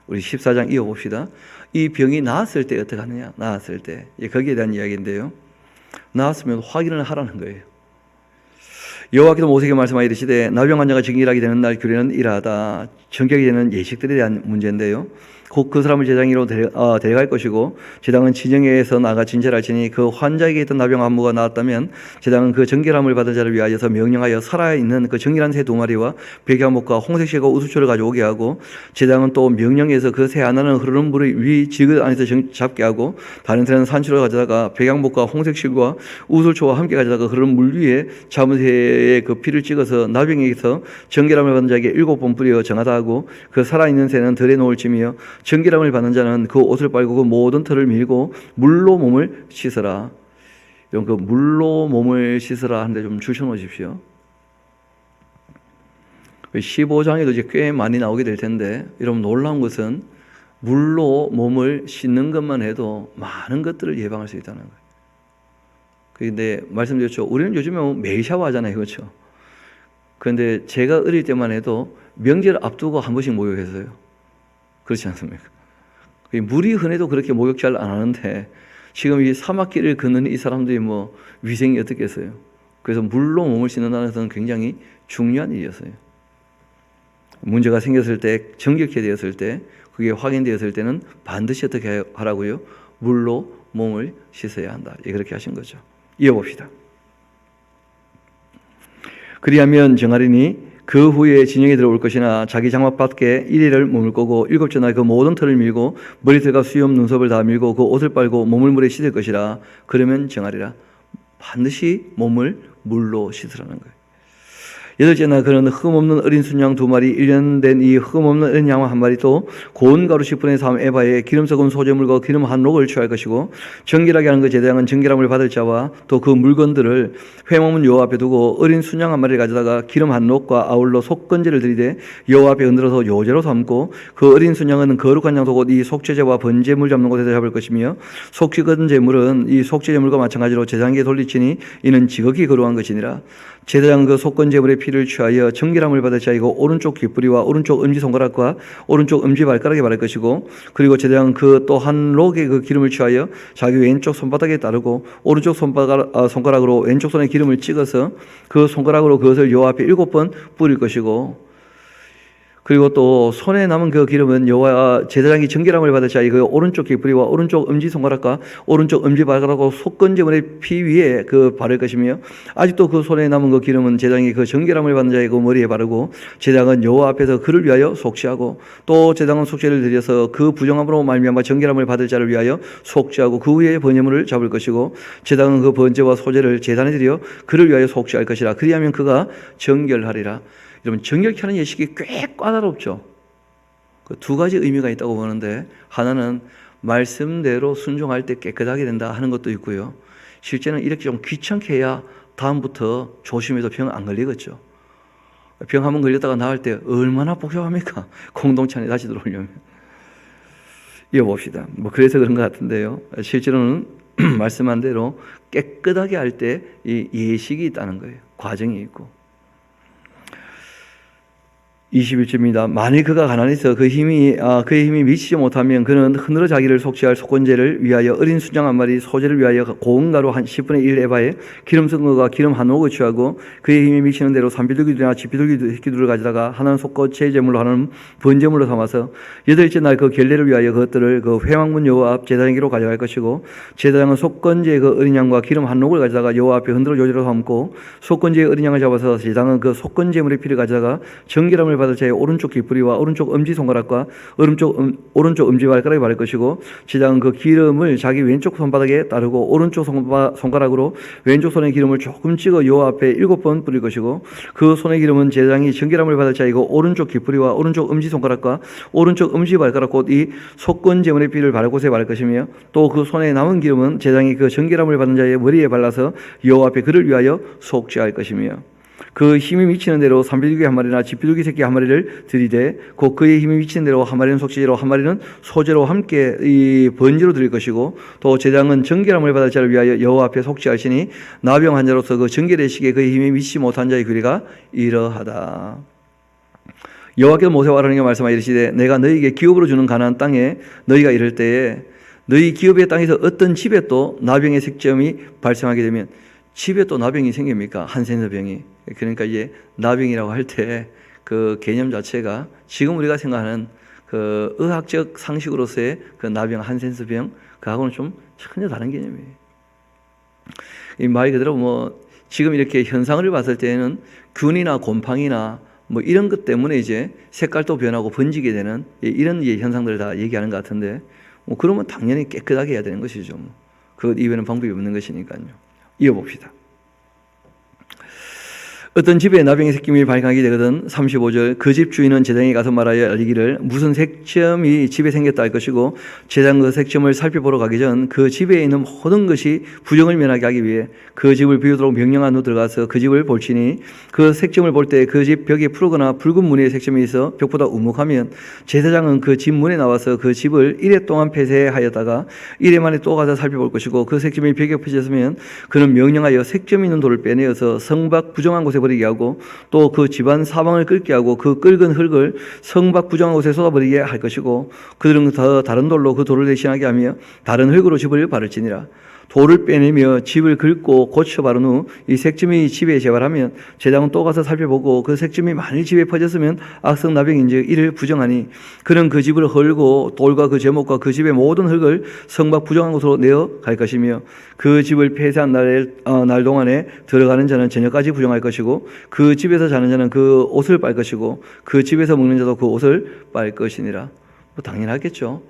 A: 우리 14장 이어봅시다. 이 병이 나았을 때 어떻게 하느냐? 나았을 때. 거기에 대한 이야기인데요. 나았으면 확인을 하라는 거예요. 여호와께서 모세에게 말씀하여 이르시되 나병 환자가 정결하게 되는 날 규례는 이러하다. 정결이 되는 예식들에 대한 문제인데요. 곧 그 사람을 제장으로 데려갈 것이고 제장은 진영에서 나가 진찰할지니 그 환자에게 있던 나병 한 무가 나았다면 제장은 그 정결함을 받은 자를 위하여서 명령하여 살아있는 그 정결한 새 2마리와 백야목과 홍색실과 우수초를 가져오게 하고 제장은 또 명령해서 그 새 하나는 흐르는 물의 위 지그 안에서 잡게 하고 다른 새는 산초를 가져다가 백야목과 홍색실과 우수초와 함께 가져다가 흐르는 물 위에 잡은 새의 그 피를 찍어서 나병에게서 정결함을 받은 자에게 7번 뿌려 정하다 하고 그 살아있는 새는 덜에 놓을지며 정결함을 받는 자는 그 옷을 빨고 그 모든 털을 밀고 물로 몸을 씻어라. 이런 그 물로 몸을 씻어라 하는데 좀 주셔놓으십시오. 15장에도 이제 꽤 많이 나오게 될 텐데, 여러분 놀라운 것은 물로 몸을 씻는 것만 해도 많은 것들을 예방할 수 있다는 거예요. 그런데 말씀드렸죠. 우리는 요즘에 매일 샤워하잖아요, 그렇죠? 그런데 제가 어릴 때만 해도 명절 앞두고 한 번씩 목욕했어요. 그렇지 않습니까? 물이 흔해도 그렇게 목욕 잘 안 하는데 지금 이 사막길을 걷는 이 사람들이 뭐 위생이 어떻겠어요? 그래서 물로 몸을 씻는다는 것은 굉장히 중요한 일이었어요. 문제가 생겼을 때, 정결케 되었을 때, 그게 확인되었을 때는 반드시 어떻게 하라고요? 물로 몸을 씻어야 한다. 그렇게 하신 거죠. 이어봅시다. 그리하면 정하리니 그 후에 진영에 들어올 것이나 자기 장막 밖에 이리를 몸을 꼬고 일곱째 날 그 모든 털을 밀고 머리털과 수염 눈썹을 다 밀고 그 옷을 빨고 몸을 물에 씻을 것이라. 그러면 정하리라. 반드시 몸을 물로 씻으라는 거예요. 여덟째 날 그는 흠없는 어린 순양 2마리 1년 된 이 흠없는 어린 양 1마리 또 고운 가루 10분의 3 에바에 기름 섞은 소재물과 기름 한 록을 취할 것이고 정결하게 하는 그 제사장은 정결함을 받을 자와 또 그 물건들을 회막문 여호와 앞에 두고 어린 순양 1마리를 가져다가 기름 한 록과 아울러 속건제를 드리되 여호와 앞에 흔들어서 요제로 삼고 그 어린 순양은 거룩한 양소 곧 이 속죄제와 번제물 잡는 곳에서 잡을 것이며 속죄건 제물은 이 속죄제물과 마찬가지로 제사장에게 돌리치니 이는 지극히 거룩한 것이니라. 제사장은 그 속건제물의 피를 취하여 정결함을 받을 자이고 오른쪽 귓뿌리와 오른쪽 엄지손가락과 오른쪽 엄지발가락에 바를 것이고 그리고 제사장은 그 또 한 록의 그 기름을 취하여 자기 왼쪽 손바닥에 따르고 오른쪽 손가락으로 왼쪽 손에 기름을 찍어서 그 손가락으로 그것을 여호와 앞에 7번 뿌릴 것이고 그리고 또 손에 남은 그 기름은 여호와 제사장이 정결함을 받을 자의 그 오른쪽 귓뿌리와 오른쪽 엄지손가락과 오른쪽 엄지발가락과 속건제물의 피 위에 그 바를 것이며 아직도 그 손에 남은 그 기름은 제사장이 그 정결함을 받는 자의 그 머리에 바르고 제사장은 여호와 앞에서 그를 위하여 속죄하고 또 제사장은 속죄를 드려서 그 부정함으로 말미암아 정결함을 받을 자를 위하여 속죄하고 그 후에 번제물을 잡을 것이고 제사장은 그 번제와 소제를 제단에 드려 그를 위하여 속죄할 것이라. 그리하면 그가 정결하리라. 여러분 정결케 하는 예식이 꽤 까다롭죠. 그 2가지 의미가 있다고 보는데 하나는 말씀대로 순종할 때 깨끗하게 된다 하는 것도 있고요. 실제는 이렇게 좀 귀찮게 해야 다음부터 조심해서 병 안 걸리겠죠. 병 한번 걸렸다가 나을 때 얼마나 복잡합니까? 공동체 안에 다시 들어오려면. 이어봅시다. 그래서 그런 것 같은데요. 실제로는 말씀한 대로 깨끗하게 할 때 이 예식이 있다는 거예요. 과정이 있고. 21절입니다. 만일 그가 가난해서 그의 힘이 미치지 못하면 그는 흔들어 자기를 속죄할 속건제를 위하여 어린 순양 1마리 소제를 위하여 고운 가루 한 10분의 1 에바에 기름 섞은 것과 기름 한 옥을 취하고 그의 힘이 미치는 대로 산비둘기들이나 집비둘기들을 가져다가 하나는 속죄 제물로 하나는 번제물로 삼아서 8째 날 그 결례를 위하여 그것들을 그 회막문 여호와 앞 제사장에게로 가져갈 것이고 제사장은 속건제의 그 어린 양과 기름 한 옥을 가져다가 여호와 앞에 흔들어 요제로 삼고 속건제의 어린 양을 잡아서 제사장은 그 속건제물의 피를 가져다가 정결함을 받을 자의 오른쪽 귓뿌리와 오른쪽 엄지손가락과 오른쪽 엄지발가락에 바를 것이고 제사장은 그 기름을 자기 왼쪽 손바닥에 따르고 오른쪽 손가락으로 왼쪽 손에 기름을 조금 찍어 여호와 앞에 7번 뿌릴 것이고 그 손의 기름은 제사장이 정결함을 받을 자이고 오른쪽 귓뿌리와 오른쪽 엄지손가락과 오른쪽 엄지발가락 곧 이 속건제물의 피를 바를 곳에 바를 것이며 또 그 손에 남은 기름은 제사장이 그 정결함을 받은 자의 머리에 발라서 여호와 앞에 그를 위하여 속죄할 것이며 그 힘이 미치는 대로 산비둘기 1마리나 집비둘기 새끼 1마리를 들이되 곧 그의 힘이 미치는 대로 1마리는 속죄제로 1마리는 소제로 함께 이 번제로 드릴 것이고 또 제사장은 정결함을 받을 자를 위하여 여호와 앞에 속죄하시니 나병 환자로서 그 정결의 시기에 그의 힘이 미치지 못한 자의 규례가 이러하다. 여호와께서 모세와 아론에게 말씀하여 이르시되 내가 너희에게 기업으로 주는 가나안 땅에 너희가 이를 때에 너희 기업의 땅에서 어떤 집에 또 나병의 색점이 발생하게 되면 집에 또 나병이 생깁니까? 한센서병이. 그러니까 이제 나병이라고 할 때 그 개념 자체가 지금 우리가 생각하는 그 의학적 상식으로서의 그 나병, 한센서병 그하고는 좀 전혀 다른 개념이에요. 이 말 그대로 지금 이렇게 현상을 봤을 때는 균이나 곰팡이나 이런 것 때문에 이제 색깔도 변하고 번지게 되는 이런 현상들을 다 얘기하는 것 같은데 그러면 당연히 깨끗하게 해야 되는 것이죠. 그것 이외에는 방법이 없는 것이니까요. 이어봅시다. 어떤 집에 나병의 색점이 발생하게 되거든 35절 그 집 주인은 제사장에 가서 말하여 알리기를 무슨 색점이 집에 생겼다 할 것이고 제사장 그 색점을 살펴보러 가기 전 그 집에 있는 모든 것이 부정을 면하게 하기 위해 그 집을 비우도록 명령한 후 들어가서 그 집을 볼지니 그 색점을 볼 때 그 집 벽에 푸르거나 붉은 무늬의 색점이 있어 벽보다 우묵하면 제사장은 그 집 문에 나와서 그 집을 1회 동안 폐쇄하였다가 1회 만에 또 가서 살펴볼 것이고 그 색점이 벽에 펴졌으면 그는 명령하여 색점 있는 돌을 빼내어서 성 밖 부정한 곳에 버리게 하고 또 그 집안 사방을 끓게 하고 그 끓은 흙을 성 밖 부정한 곳에 쏟아버리게 할 것이고 그들은 더 다른 돌로 그 돌을 대신하게 하며 다른 흙으로 집을 바를지니라. 돌을 빼내며 집을 긁고 고쳐 바른 후 이 색점이 집에 재발하면 제장은 또 가서 살펴보고 그 색점이 만일 집에 퍼졌으면 악성 나병인즉 이를 부정하니 그는 그 집을 헐고 돌과 그 제목과 그 집의 모든 흙을 성막 부정한 곳으로 내어 갈 것이며 그 집을 폐쇄한 날 동안에 들어가는 자는 저녁까지 부정할 것이고 그 집에서 자는 자는 그 옷을 빨 것이고 그 집에서 먹는 자도 그 옷을 빨 것이니라. 뭐 당연하겠죠.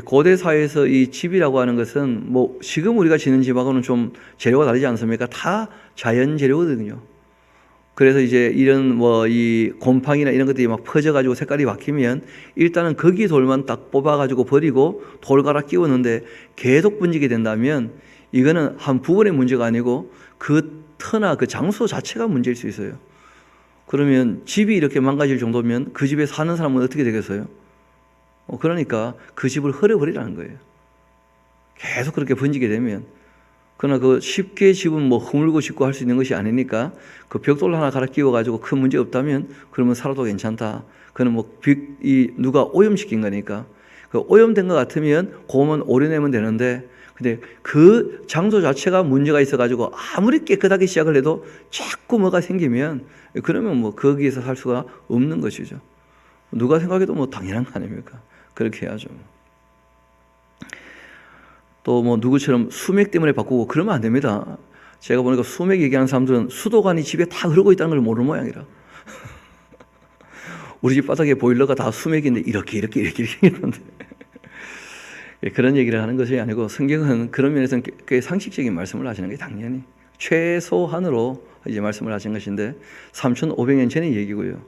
A: 고대 사회에서 이 집이라고 하는 것은 뭐 지금 우리가 지는 집하고는 좀 재료가 다르지 않습니까? 다 자연 재료거든요. 그래서 이제 이런 뭐 이 곰팡이나 이런 것들이 막 퍼져가지고 색깔이 바뀌면 일단은 거기 돌만 딱 뽑아가지고 버리고 돌 갈아 끼우는데 계속 번지게 된다면 이거는 한 부분의 문제가 아니고 그 터나 그 장소 자체가 문제일 수 있어요. 그러면 집이 이렇게 망가질 정도면 그 집에 사는 사람은 어떻게 되겠어요? 그러니까 그 집을 헐어버리라는 거예요. 계속 그렇게 번지게 되면. 그러나 그 쉽게 집은 뭐 허물고 짓고 할 수 있는 것이 아니니까 그 벽돌 하나 갈아 끼워가지고 큰 문제 없다면 그러면 살아도 괜찮다. 그는 뭐 누가 오염시킨 거니까. 그 오염된 것 같으면 고만 오려내면 되는데 근데 그 장소 자체가 문제가 있어가지고 아무리 깨끗하게 시작을 해도 자꾸 뭐가 생기면 그러면 뭐 거기에서 살 수가 없는 것이죠. 누가 생각해도 뭐 당연한 거 아닙니까? 그렇게 해야죠. 또 뭐 누구처럼 수맥 때문에 바꾸고 그러면 안 됩니다. 제가 보니까 수맥 얘기하는 사람들은 수도관이 집에 다 흐르고 있다는 걸 모르는 모양이라. 우리 집 바닥에 보일러가 다 수맥인데 이렇게 있는데 그런 얘기를 하는 것이 아니고 성경은 그런 면에서는 꽤 상식적인 말씀을 하시는 게 당연히 최소한으로 이제 말씀을 하신 것인데 3,500년 전의 얘기고요.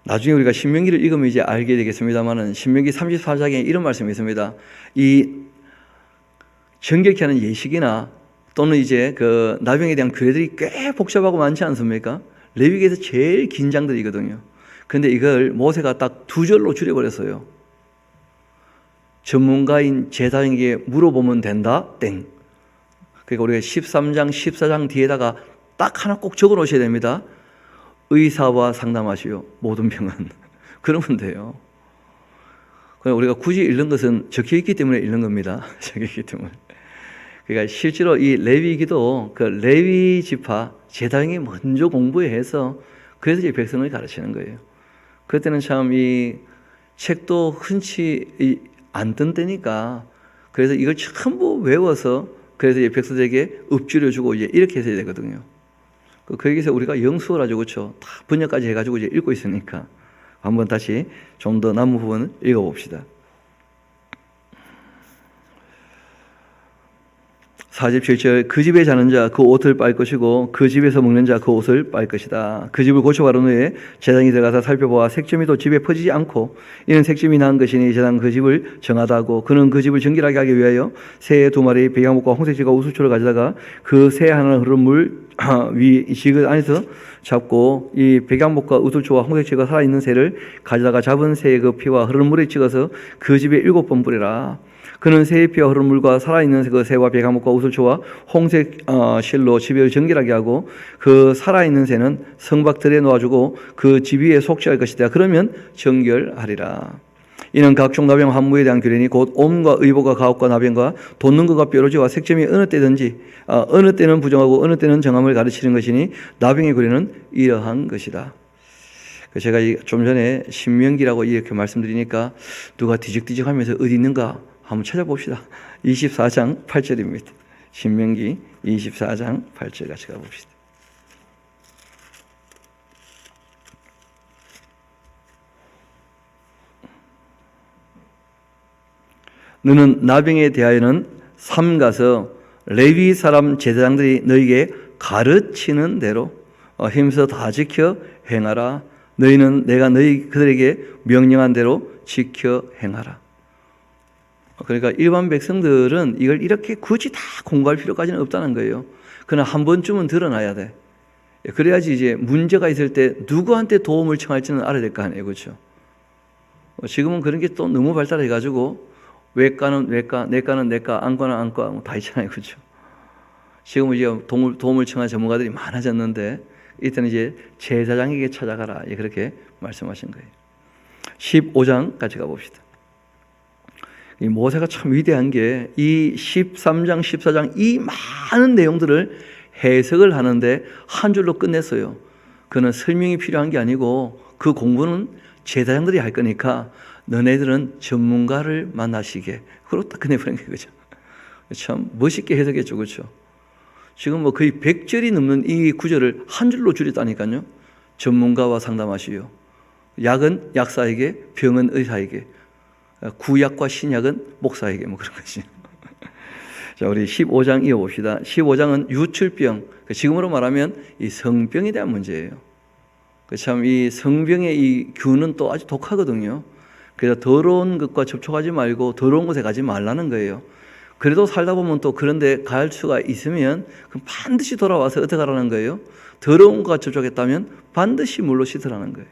A: 나중에 우리가 신명기를 읽으면 이제 알게 되겠습니다만은 신명기 34장에 이런 말씀이 있습니다. 이 정결케 하는 예식이나 또는 이제 그 나병에 대한 규례들이 꽤 복잡하고 많지 않습니까? 레위기에서 제일 긴 장들이거든요. 그런데 이걸 모세가 딱 2절로 줄여버렸어요. 전문가인 제사장에게 물어보면 된다. 땡. 그러니까 우리가 13장, 14장 뒤에다가 딱 하나 꼭 적어 놓으셔야 됩니다. 의사와 상담하시오. 모든 병은. 그러면 돼요. 그러니까 우리가 굳이 읽는 것은 적혀 있기 때문에 읽는 겁니다. 적혀 있기 때문에. 그러니까 실제로 이 레위기도 그 레위 지파 제사장이 먼저 공부해서 그래서 이제 백성을 가르치는 거예요. 그때는 참 이 책도 흔치 안 뜬 때니까 그래서 이걸 전부 외워서 그래서 이제 백성들에게 읊조려주고 이제 이렇게 해야 되거든요. 거기서 우리가 영수어라죠, 그렇죠? 다 번역까지 해가지고 이제 읽고 있으니까 한번 다시 좀 더 남은 부분을 읽어봅시다. 47절 그 집에 자는 자 그 옷을 빨 것이고 그 집에서 먹는 자 그 옷을 빨 것이다. 그 집을 고쳐 바른 후에 제사장이 들어가서 살펴보아 색점이 또 집에 퍼지지 않고 이는 색점이 난 것이니 제사장 그 집을 정하다고 그는 그 집을 정결하게 하기 위하여 새 2마리 백양목과 홍색지가 우수초를 가져다가 그 새 하나 흐르는 물 위 지그 안에서 잡고 이 백양목과 우수초와 홍색지가 살아있는 새를 가져다가 잡은 새의 그 피와 흐르는 물에 찍어서 그 집에 7번 뿌리라. 그는 새의 피와 흐르는 물과 살아있는 그 새와 백양목과 우슬초와 홍색 실로 집을 정결하게 하고 그 살아있는 새는 성박들에 놓아주고 그 집 위에 속죄할 것이다. 그러면 정결하리라. 이는 각종 나병 한무에 대한 규례니 곧 옴과 의복과 가혹과 나병과 돋는 것과 뾰루지와 색점이 어느 때든지 어느 때는 부정하고 어느 때는 정함을 가르치는 것이니 나병의 규례는 이러한 것이다. 제가 좀 전에 신명기라고 이렇게 말씀드리니까 누가 뒤적뒤적하면서 어디 있는가 한번 찾아봅시다. 24장 8절입니다. 신명기 24장 8절 같이 가봅시다. 너는 나병에 대하여는 삼가서 레위 사람 제사장들이 너에게 가르치는 대로 힘써 다 지켜 행하라. 너희는 내가 그들에게 명령한 대로 지켜 행하라. 그러니까 일반 백성들은 이걸 이렇게 굳이 다 공부할 필요까지는 없다는 거예요. 그러나 한 번쯤은 드러나야 돼. 그래야지 이제 문제가 있을 때 누구한테 도움을 청할지는 알아야 될 거 아니에요. 그렇죠? 지금은 그런 게 또 너무 발달해가지고 외과는 외과, 내과는 내과, 안과는 안과 다 있잖아요. 그렇죠? 지금은 이제 도움을 청할 전문가들이 많아졌는데 이때는 이제 제사장에게 찾아가라. 그렇게 말씀하신 거예요. 15장 같이 가봅시다. 이 모세가 참 위대한 게 이 13장, 14장 이 많은 내용들을 해석을 하는데 한 줄로 끝냈어요. 그는 설명이 필요한 게 아니고 그 공부는 제사장들이 할 거니까 너네들은 전문가를 만나시게. 그러고 딱 끝내버린 거죠. 참 멋있게 해석했죠. 그렇죠? 지금 뭐 거의 100절이 넘는 이 구절을 한 줄로 줄였다니까요. 전문가와 상담하시오. 약은 약사에게, 병은 의사에게, 구약과 신약은 목사에게, 뭐 그런 것이. 자, 우리 15장 이어봅시다. 15장은 유출병, 지금으로 말하면 이 성병에 대한 문제예요. 참 이 성병의 이 균은 또 아주 독하거든요. 그래서 더러운 것과 접촉하지 말고 더러운 곳에 가지 말라는 거예요. 그래도 살다 보면 또 그런데 갈 수가 있으면 그럼 반드시 돌아와서 어떻게 하라는 거예요? 더러운 것과 접촉했다면 반드시 물로 씻으라는 거예요.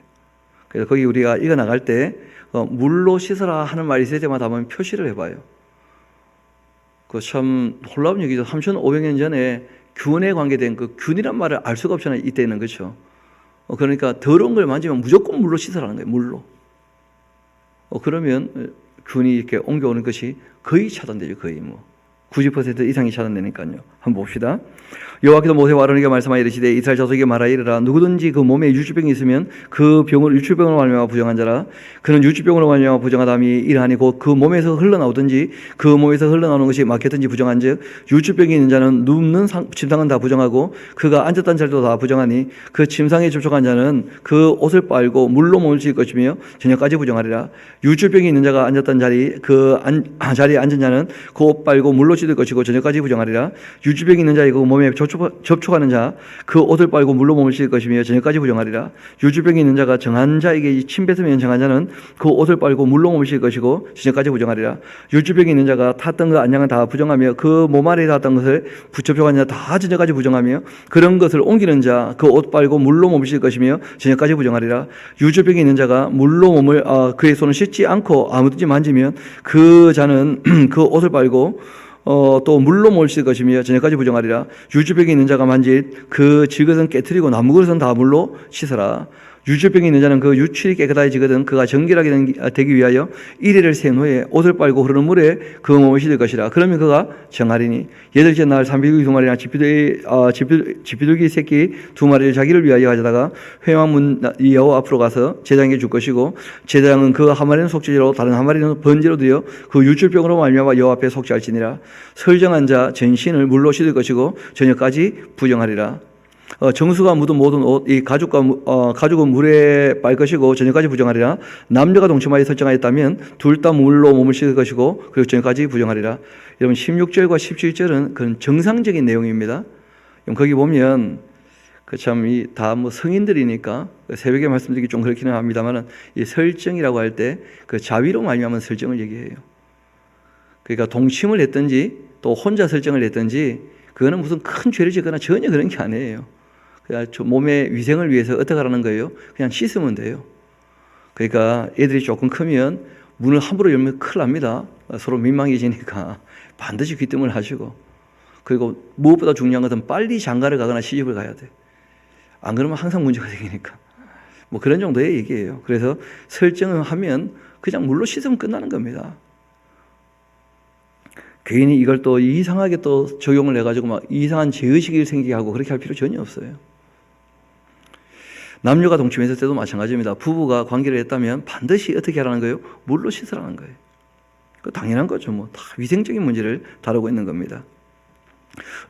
A: 그래서 거기 우리가 읽어 나갈 때 물로 씻으라 하는 말이 있을 때마다 한번 표시를 해봐요. 그 참 놀라운 얘기죠. 3,500년 전에 균에 관계된 그 균이란 말을 알 수가 없잖아요. 이때는. 그렇죠? 그러니까 더러운 걸 만지면 무조건 물로 씻으라는 거예요. 물로. 그러면 균이 이렇게 옮겨오는 것이 거의 차단되죠. 거의 뭐 90% 이상이 차단되니까요. 한번 봅시다. 여호와께서 모세와 아론에게 말씀하여 이르시되 이스라엘 자손에게 말하여 이르라. 누구든지 그 몸에 유출병이 있으면 그 병을 유출병으로 말미암아 부정한 자라. 그는 유출병으로 말미암아 부정하다함이 이러하니 곧 그 몸에서 흘러나오든지 그 몸에서 흘러나오는 것이 막혔든지 부정한즉 유출병이 있는 자는 눕는 침상은 다 부정하고 그가 앉았던 자리도 다 부정하니 그 침상에 접촉한 자는 그 옷을 빨고 물로 몸을 씻을 것이며 저녁까지 부정하리라. 유출병이 있는 자가 앉았던 자리 자리에 앉은 자는 그 옷 빨고 물로 씻을 것이고 저녁까지 부정하리라. 유출병이 있는 자의 그 몸에 접촉하는 자 그 옷을 빨고 물로 몸을 씻을 것이며 저녁까지 부정하리라. 유출병이 있는 자가 정한 자에게 침 뱉으면 정한 자는 그 옷을 빨고 물로 몸을 씻을 것이고 저녁까지 부정하리라. 유출병이 있는 자가 탔던 그 안양은 다 부정하며 그 몸 아래에 닿았던 것을 접촉한 자 다 저녁까지 부정하며 그런 것을 옮기는 자 그 옷 빨고 물로 몸을 씻을 것이며 저녁까지 부정하리라. 유출병이 있는 자가 물로 몸을 그의 손을 씻지 않고 아무든지 만지면 그 자는 그 옷을 빨고 또 물로 몸을 씻을 것이며 저녁까지 부정하리라. 유출병이 있는 자가 만질 그 지긋은 깨트리고 나무 그릇은 다 물로 씻어라. 유출병이 있는 자는 그 유출이 깨끗해지거든 그가 정결하게 되기 위하여 1일을 센 후에 옷을 빨고 흐르는 물에 그 몸을 씻을 것이라. 그러면 그가 정하리니 여덟째 날 산비둘기 2마리나 지피돌기 새끼 2마리를 자기를 위하여 가져다가 회막문 여호와 앞으로 가서 제장에게 줄 것이고 제장은 그 한 마리는 속죄제로 다른 한 마리는 번제로 드려 그 유출병으로 말미암아 여호와 앞에 속죄할지니라. 설정한 자 전신을 물로 씻을 것이고 저녁까지 부정하리라. 정수가 묻은 모든 옷, 이 가죽은 물에 빨 것이고 저녁까지 부정하리라. 남녀가 동침하여 설정하였다면 둘 다 물로 몸을 씻을 것이고 그리고 저녁까지 부정하리라. 여러분 16절과 17절은 그런 정상적인 내용입니다. 거기 보면 그 참 이 다 뭐 성인들이니까 새벽에 말씀드리기 좀 그렇기는 합니다만은 이 설정이라고 할 때 그 자위로 말미암은 설정을 얘기해요. 그러니까 동침을 했든지 또 혼자 설정을 했든지 그거는 무슨 큰 죄를 짓거나 전혀 그런 게 아니에요. 그냥 몸의 위생을 위해서 어떻게 하라는 거예요? 그냥 씻으면 돼요. 그러니까 애들이 조금 크면 문을 함부로 열면 큰일 납니다. 서로 민망해지니까 반드시 귀뜸을 하시고 그리고 무엇보다 중요한 것은 빨리 장가를 가거나 시집을 가야 돼. 안 그러면 항상 문제가 생기니까 뭐 그런 정도의 얘기예요. 그래서 설정을 하면 그냥 물로 씻으면 끝나는 겁니다. 괜히 이걸 또 이상하게 또 적용을 해가지고 막 이상한 죄의식이 생기게 하고 그렇게 할 필요 전혀 없어요. 남녀가 동침했을 때도 마찬가지입니다. 부부가 관계를 했다면 반드시 어떻게 하라는 거예요? 물로 씻으라는 거예요. 당연한 거죠. 뭐 다 위생적인 문제를 다루고 있는 겁니다.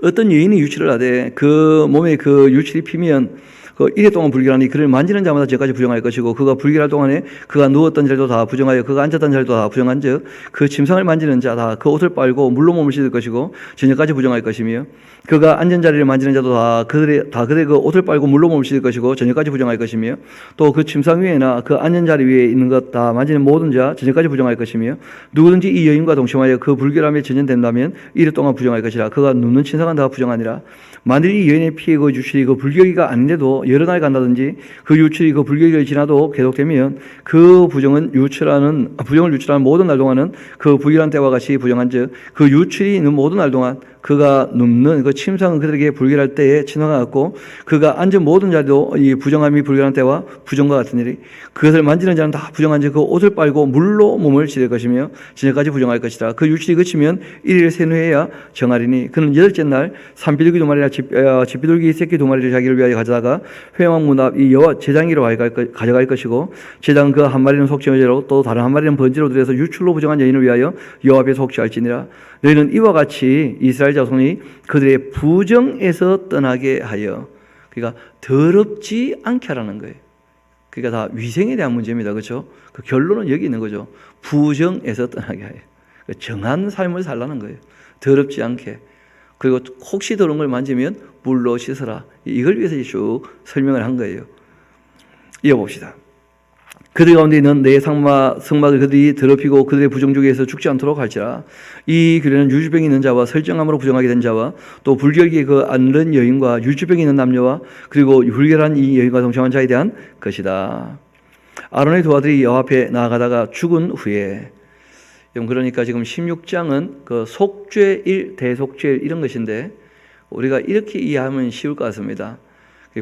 A: 어떤 여인이 유출을 하되 그 몸에 그 유출이 피면 그 이래 동안 불결하니 그를 만지는 자마다 저까지 부정할 것이고 그가 불결할 동안에 그가 누웠던 자리도 다 부정하여 그가 앉았던 자리도 다 부정한즉 그 침상을 만지는 자 다 그 옷을 빨고 물로 몸을 씻을 것이고 저녁까지 부정할 것이며 그가 앉은 자리를 만지는 자도 다 그들의 그 옷을 빨고 물로 몸을 씻을 것이고 저녁까지 부정할 것이며 또 그 침상 위에나 그 앉은 자리 위에 있는 것 다 만지는 모든 자 저녁까지 부정할 것이며 누구든지 이 여인과 동침하여 그 불결함에 전염된다면 이래 동안 부정할 것이라. 그가 눕는 침상은 다 부정하니라. 만일 이 여인의 피해 그 유출이 그 불결기가 아닌데도 여러 날 간다든지 그 유출이 그 불결기를 지나도 계속되면 그 부정을 유출하는 모든 날 동안은 그 불결한 때와 같이 부정한즉 그 유출이 있는 모든 날 동안 그가 눕는 그 침상은 그들에게 불결할 때에 지나가 같고 그가 앉은 모든 자리도 이 부정함이 불결한 때와 부정과 같은 일이 그것을 만지는 자는 다 부정한지 그 옷을 빨고 물로 몸을 씻을 것이며 저녁까지 부정할 것이다. 그 육칠이 그치면 1일 세누해야 정하리니 그는 여덟째 날 산비둘기 두 마리나 집비둘기 새끼 두 마리를 자기를 위하여 가져다가 회막 문 앞 이 여호와 제장기로 가져갈 것이고 제장 그 한 마리는 속죄제로 또 다른 한 마리는 번제로 드려서 유출로 부정한 여인을 위하여 여호와 앞에 속죄할지니라. 너희는 이와 같이 이스라엘 자손이 그들의 부정에서 떠나게 하여 그러니까 더럽지 않게 하라는 거예요. 그러니까 다 위생에 대한 문제입니다. 그렇죠? 그 결론은 여기 있는 거죠. 부정에서 떠나게 하여 정한 삶을 살라는 거예요. 더럽지 않게. 그리고 혹시 더러운 걸 만지면 물로 씻어라. 이걸 위해서 쭉 설명을 한 거예요. 이어봅시다. 그들 가운데 있는 내 성막을 그들이 더럽히고 그들의 부정중에서 죽지 않도록 할지라. 이 규례는 유주병이 있는 자와 설정함으로 부정하게 된 자와 또 불결기에 그 앉는 여인과 유주병이 있는 남녀와 그리고 불결한 이 여인과 동참한 자에 대한 것이다. 아론의 두 아들이 여호와 앞에 나아가다가 죽은 후에 그러니까 지금 16장은 그 속죄일, 대속죄일 이런 것인데 우리가 이렇게 이해하면 쉬울 것 같습니다.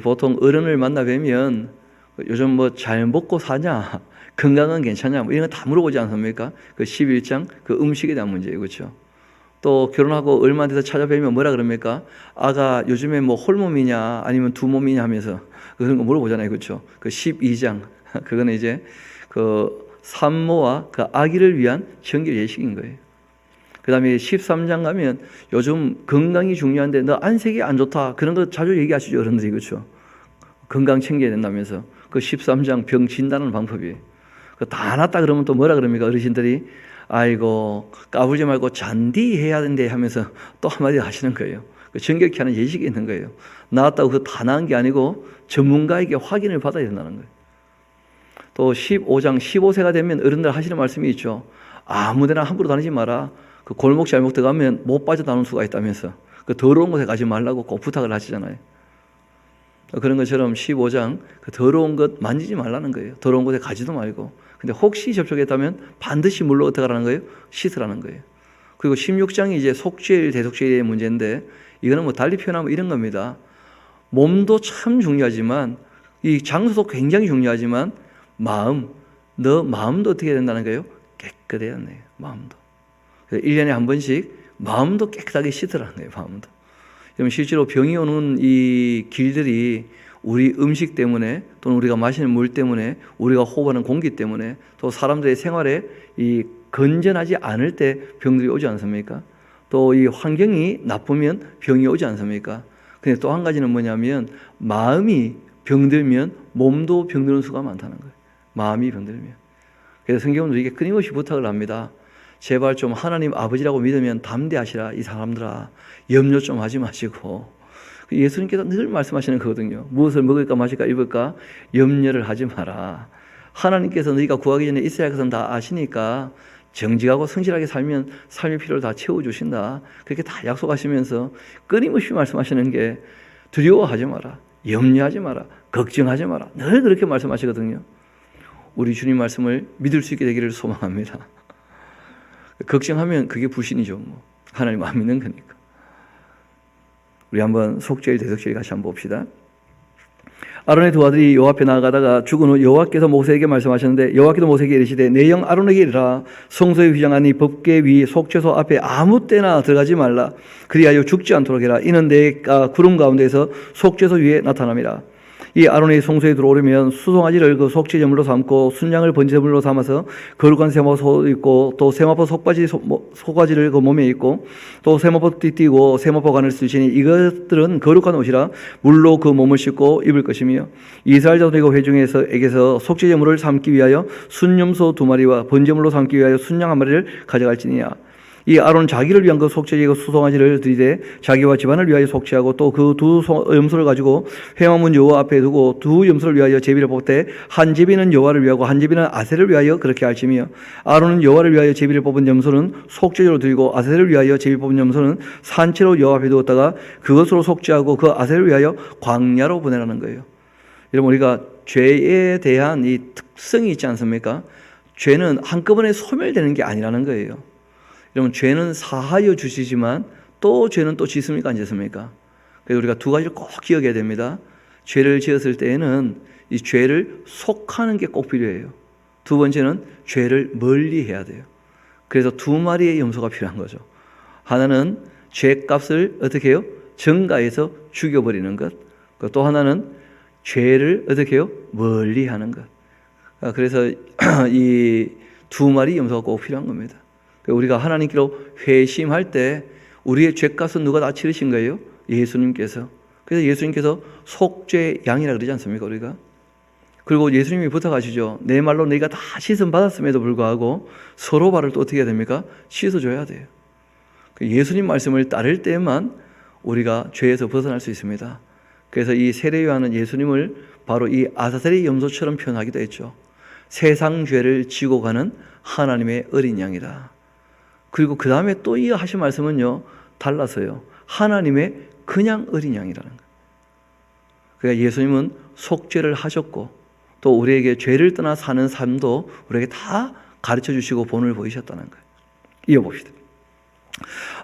A: 보통 어른을 만나 뵈면 요즘 뭐 잘 먹고 사냐, 건강은 괜찮냐, 뭐 이런 거 다 물어보지 않습니까? 그 11장 그 음식에 대한 문제예요, 그렇죠? 또 결혼하고 얼마 돼서 찾아뵈면 뭐라 그럽니까? 아가 요즘에 뭐 홀몸이냐, 아니면 두 몸이냐 하면서 그런 거 물어보잖아요, 그렇죠? 그 12장 그거는 이제 그 산모와 그 아기를 위한 정결 예식인 거예요. 그 다음에 13장 가면 요즘 건강이 중요한데 너 안색이 안 좋다 그런 거 자주 얘기하시죠, 어른들이. 그렇죠? 건강 챙겨야 된다면서 그 13장 병 진단하는 방법이에요. 다 낫다 그러면 또 뭐라 그럽니까? 어르신들이 아이고 까불지 말고 잔디해야 된대 하면서 또 한마디 하시는 거예요. 정결케 하는 예식이 있는 거예요. 나았다고 그거 다 나은 게 아니고 전문가에게 확인을 받아야 된다는 거예요. 또 15장 15세가 되면 어른들 하시는 말씀이 있죠. 아무데나 함부로 다니지 마라. 그 골목 잘못 들어가면 못 빠져나오는 수가 있다면서 그 더러운 곳에 가지 말라고 꼭 부탁을 하시잖아요. 그런 것처럼 15장 그 더러운 것 만지지 말라는 거예요. 더러운 곳에 가지도 말고. 근데 혹시 접촉했다면 반드시 물로 어떻게 하라는 거예요? 씻으라는 거예요. 그리고 16장이 이제 속죄일, 대속죄일의 문제인데 이거는 뭐 달리 표현하면 이런 겁니다. 몸도 참 중요하지만 이 장소도 굉장히 중요하지만 너 마음도 어떻게 해야 된다는 거예요? 깨끗해야 된다. 마음도. 1년에 한 번씩 마음도 깨끗하게 씻으라는 거예요. 마음도. 그럼 실제로 병이 오는 이 길들이 우리 음식 때문에 또는 우리가 마시는 물 때문에 우리가 호흡하는 공기 때문에 또 사람들의 생활에 이 건전하지 않을 때 병들이 오지 않습니까? 또 이 환경이 나쁘면 병이 오지 않습니까? 근데 또 한 가지는 뭐냐면 마음이 병들면 몸도 병드는 수가 많다는 거예요. 마음이 병들면. 그래서 성경은 우리에게 끊임없이 부탁을 합니다. 제발 좀 하나님 아버지라고 믿으면 담대하시라. 이 사람들아 염려 좀 하지 마시고. 예수님께서 늘 말씀하시는 거거든요. 무엇을 먹을까 마실까 입을까 염려를 하지 마라. 하나님께서 너희가 구하기 전에 있어야 할 것은 다 아시니까 정직하고 성실하게 살면 삶의 필요를 다 채워주신다. 그렇게 다 약속하시면서 끊임없이 말씀하시는 게 두려워하지 마라. 염려하지 마라. 걱정하지 마라. 늘 그렇게 말씀하시거든요. 우리 주님 말씀을 믿을 수 있게 되기를 소망합니다. 걱정하면 그게 불신이죠. 뭐. 하나님 안 믿는 거니까. 우리 한번 속죄일, 대속죄일 같이 한번 봅시다. 아론의 두 아들이 여호와 앞에 나아가다가 죽은 후 여호와께서 모세에게 말씀하셨는데 여호와께서 모세에게 이르시되 내 영 아론에게 이르라. 성소에 휘장한 이 법궤 위 속죄소 앞에 아무 때나 들어가지 말라. 그리하여 죽지 않도록 해라. 이는 내가 구름 가운데서 속죄소 위에 나타남이라. 이 아론의 성소에 들어오려면 수송아지를 그 속죄제물로 삼고 순양을 번제물로 삼아서 거룩한 세마포 입고 또 세마포 속바지를 그 몸에 입고 또 세마포 띠띠고 세마포 관을 쓰시니 이것들은 거룩한 옷이라 물로 그 몸을 씻고 입을 것이며 이스라엘 자손의 회중에게서 속죄제물을 삼기 위하여 순염소 2마리와 번제물로 삼기 위하여 순양 1마리를 가져갈지니라. 이 아론 자기를 위한 그 속죄제의 수송아지를 들이되 자기와 집안을 위하여 속죄하고 또 그 두 염소를 가지고 회막문 여호와 앞에 두고 두 염소를 위하여 제비를 뽑되 한 제비는 여호와를 위하고 한 제비는 아세를 위하여 그렇게 할지며 아론은 여호와를 위하여 제비를 뽑은 염소는 속죄제로 드리고 아세를 위하여 제비 뽑은 염소는 산채로 여호와 앞에 두었다가 그것으로 속죄하고 그 아세를 위하여 광야로 보내라는 거예요. 여러분 우리가 죄에 대한 이 특성이 있지 않습니까? 죄는 한꺼번에 소멸되는 게 아니라는 거예요. 여러분 죄는 사하여 주시지만 또 죄는 또 짓습니까? 안 짓습니까? 그래서 우리가 두 가지를 꼭 기억해야 됩니다. 죄를 지었을 때에는 이 죄를 속하는 게 꼭 필요해요. 두 번째는 죄를 멀리 해야 돼요. 그래서 두 마리의 염소가 필요한 거죠. 하나는 죄값을 어떻게 해요? 전가해서 죽여버리는 것. 또 하나는 죄를 어떻게 해요? 멀리 하는 것. 그래서 이 두 마리 염소가 꼭 필요한 겁니다. 우리가 하나님께로 회심할 때 우리의 죄값은 누가 다 치르신 거예요? 예수님께서. 그래서 예수님께서 속죄 양이라 그러지 않습니까? 우리가. 그리고 예수님이 부탁하시죠. 내 말로 너희가 다 씻음 받았음에도 불구하고 서로 발을 또 어떻게 해야 됩니까? 씻어줘야 돼요. 예수님 말씀을 따를 때만 우리가 죄에서 벗어날 수 있습니다. 그래서 이 세례 요한은 예수님을 바로 이 아사셀의 염소처럼 표현하기도 했죠. 세상 죄를 지고 가는 하나님의 어린 양이다. 그리고 그 다음에 또 이 하신 말씀은요, 달라서요. 하나님의 그냥 어린 양이라는 거예요. 그러니까 예수님은 속죄를 하셨고 또 우리에게 죄를 떠나 사는 삶도 우리에게 다 가르쳐 주시고 본을 보이셨다는 거예요. 이어봅시다.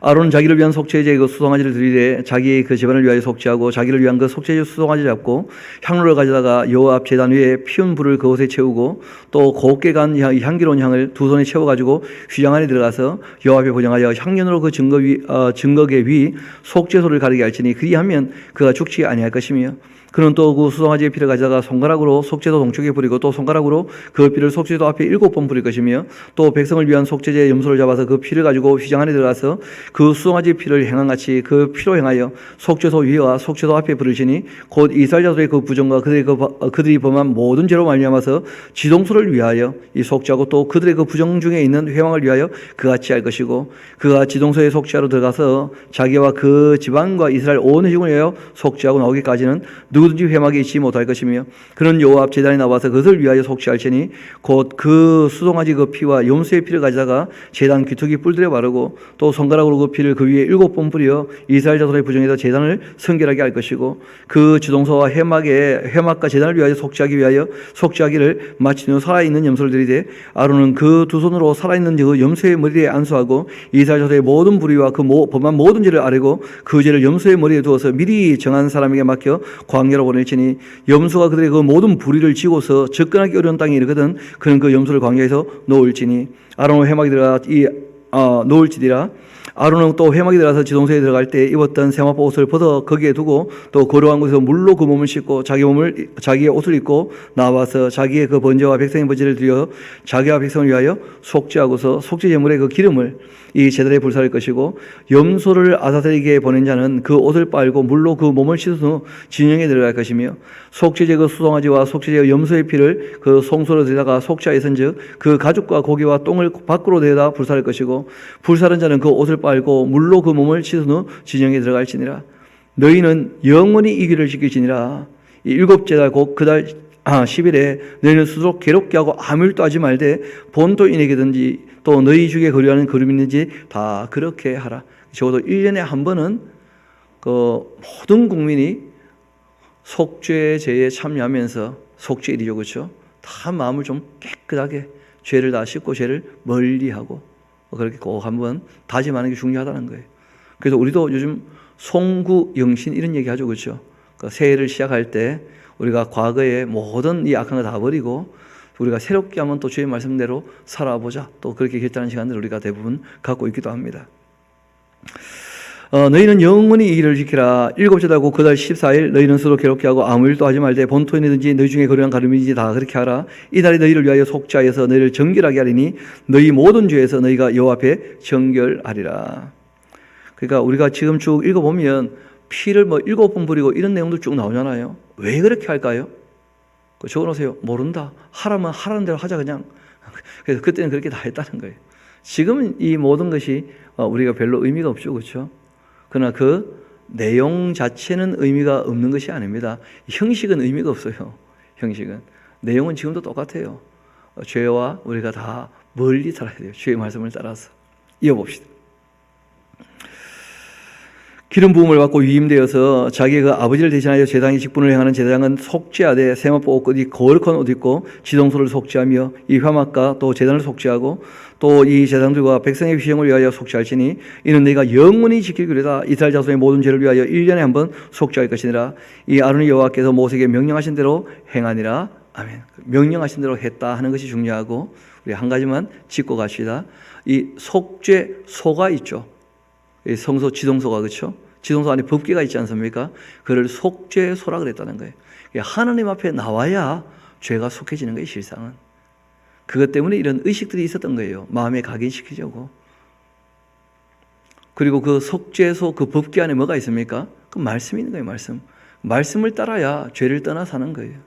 A: 아론은 자기를 위한 속죄제 그 수송아지를 드리되 자기 그 집안을 위하여 속죄하고 자기를 위한 그 속죄제 수송아지 잡고 향로를 가져다가 여호와 앞 제단 위에 피운 불을 그곳에 채우고 또 곱게 간 향기로운 향을 두 손에 채워가지고 휘장 안에 들어가서 여호와 앞에 보정하여 향년으로 그 증거계 위 속죄소를 가리게 할지니 그리하면 그가 죽지 아니할 것이며 그는 또 그 수송아지의 피를 가져다가 손가락으로 속죄소 동쪽에 뿌리고 또 손가락으로 그 피를 속죄소 앞에 7번 뿌릴 것이며 또 백성을 위한 속죄제의 염소를 잡아서 그 피를 가지고 휘장 안에 들어가서 그 수송아지의 피를 행한같이 그 피로 행하여 속죄소 위와 속죄소 앞에 부르시니 곧 이스라엘 자손의 그 부정과 그들이 범한 모든 죄로 말미암아서 지동소를 위하여 이 속죄하고 또 그들의 그 부정 중에 있는 회망을 위하여 그같이 할 것이고 그가 지동소에 속죄하러 들어가서 자기와 그 집안과 이스라엘 온 회중을 위하여 속죄하고 나오기까지는 누구든지 회막에 있지 못할 것이며 그는 여호와 앞 제단에 나와서 그것을 위하여 속죄할지니 곧 그 수송아지 그 피와 염소의 피를 가져다가 제단 귀퉁이 뿔들에 바르고 또 손가락으로 그 피를 그 위에 7번 뿌려 이스라엘 자손의 부정에서 제단을 성결하게 할 것이고 그 지동소와 회막과 제단을 위하여 속죄하기를 마친 후 살아있는 염소를 드리되 아론은 그 두 손으로 살아있는 그 염소의 머리에 안수하고 이스라엘 자손의 모든 불의와 그 범한 모든 죄를 아뢰고 그 죄를 염소의 머리에 두어서 미리 정한 사람에게 맡겨 광야로 보낼지니 염소가 그들의 그 모든 불의를 지고서 접근하기 어려운 땅에 이르거든 그는 그 염소를 광야에서 놓을지니 아론은 회막에 들어가 놓을지니라. 아론은 또 회막에 들어가서 지동소에 들어갈 때 입었던 세마포 옷을 벗어 거기에 두고 또 거룩한 곳에서 물로 그 몸을 씻고 자기의 옷을 입고 나와서 자기의 그 번제와 백성의 번제를 드려 자기와 백성을 위하여 속죄하고서 속죄 제물의 그 기름을 이 제단에 불사할 것이고 염소를 아사셀에게 보낸 자는 그 옷을 빨고 물로 그 몸을 씻은 후 진영에 들어갈 것이며 속죄제 그 수송아지와 속죄제 염소의 피를 그 송소로 들여다가 속죄하였은즉 그 가죽과 고기와 똥을 밖으로 내다 불사할 것이고 불사른 자는 그 옷을 빨고 물로 그 몸을 씻은 후 진영에 들어갈지니라. 너희는 영원히 이 길을 지킬지니라. 이 일곱째 달 곧 그달 10일에 너희는 스스로 괴롭게 하고 아무 일도 하지 말되 본토인에게든지 또 너희 중에 거류하는 거름이 있는지 다 그렇게 하라. 적어도 1년에 한 번은 그 모든 국민이 속죄제에 참여하면서 속죄일이죠, 그렇죠? 다 마음을 좀 깨끗하게 죄를 다 씻고 죄를 멀리하고 그렇게 꼭 한번 다짐하는 게 중요하다는 거예요. 그래서 우리도 요즘 송구영신 이런 얘기 하죠, 그렇죠? 그러니까 새해를 시작할 때 우리가 과거의 모든 이 악한 거 다 버리고 우리가 새롭게 한번 또 주의 말씀대로 살아보자. 또 그렇게 결단하는 시간들을 우리가 대부분 갖고 있기도 합니다. 너희는 영원히 이 일을 지키라. 일곱째 달고 그달 14일 너희는 스스로 괴롭게 하고 아무 일도 하지 말되 본토인이든지 너희 중에 거류한 가름이든지 다 그렇게 하라. 이날이 너희를 위하여 속죄하여서 너희를 정결하게 하리니 너희 모든 죄에서 너희가 여호와 앞에 정결하리라. 그러니까 우리가 지금 쭉 읽어보면 피를 7번 뿌리고 이런 내용들 쭉 나오잖아요. 왜 그렇게 할까요? 적어놓으세요. 모른다. 하라면 하라는 대로 하자 그냥. 그래서 그때는 그렇게 다 했다는 거예요. 지금은 이 모든 것이 우리가 별로 의미가 없죠, 그렇죠? 그러나 그 내용 자체는 의미가 없는 것이 아닙니다. 형식은 의미가 없어요. 형식은. 내용은 지금도 똑같아요. 죄와 우리가 다 멀리 살아야 돼요. 주의 말씀을 따라서. 이어봅시다. 기름 부음을 받고 위임되어서 자기의 그 아버지를 대신하여 제사장의 직분을 행하는 제사장은 속죄하되 세마포 옷 거룩한 옷 입고 지동소를 속죄하며 이 회막과 또 제단을 속죄하고 또 이 제사장들과 백성의 휘영을 위하여 속죄할지니 이는 너희가 영원히 지키기로다. 이스라엘 자손의 모든 죄를 위하여 1년에 한 번 속죄할 것이니라. 이 아론이 여호와께서 모세에게 명령하신 대로 행하니라. 아멘. 명령하신 대로 했다 하는 것이 중요하고, 우리 한 가지만 짚고 갑시다. 이 속죄소가 있죠. 이 성소 지동소가, 그렇죠? 지동소 안에 법궤가 있지 않습니까? 그를 속죄소라 그랬다는 거예요. 하나님 앞에 나와야 죄가 속해지는 거예요, 실상은. 그것 때문에 이런 의식들이 있었던 거예요. 마음에 각인시키려고. 그리고 그 속죄소, 그 법궤 안에 뭐가 있습니까? 그 말씀이 있는 거예요, 말씀. 말씀을 따라야 죄를 떠나 사는 거예요.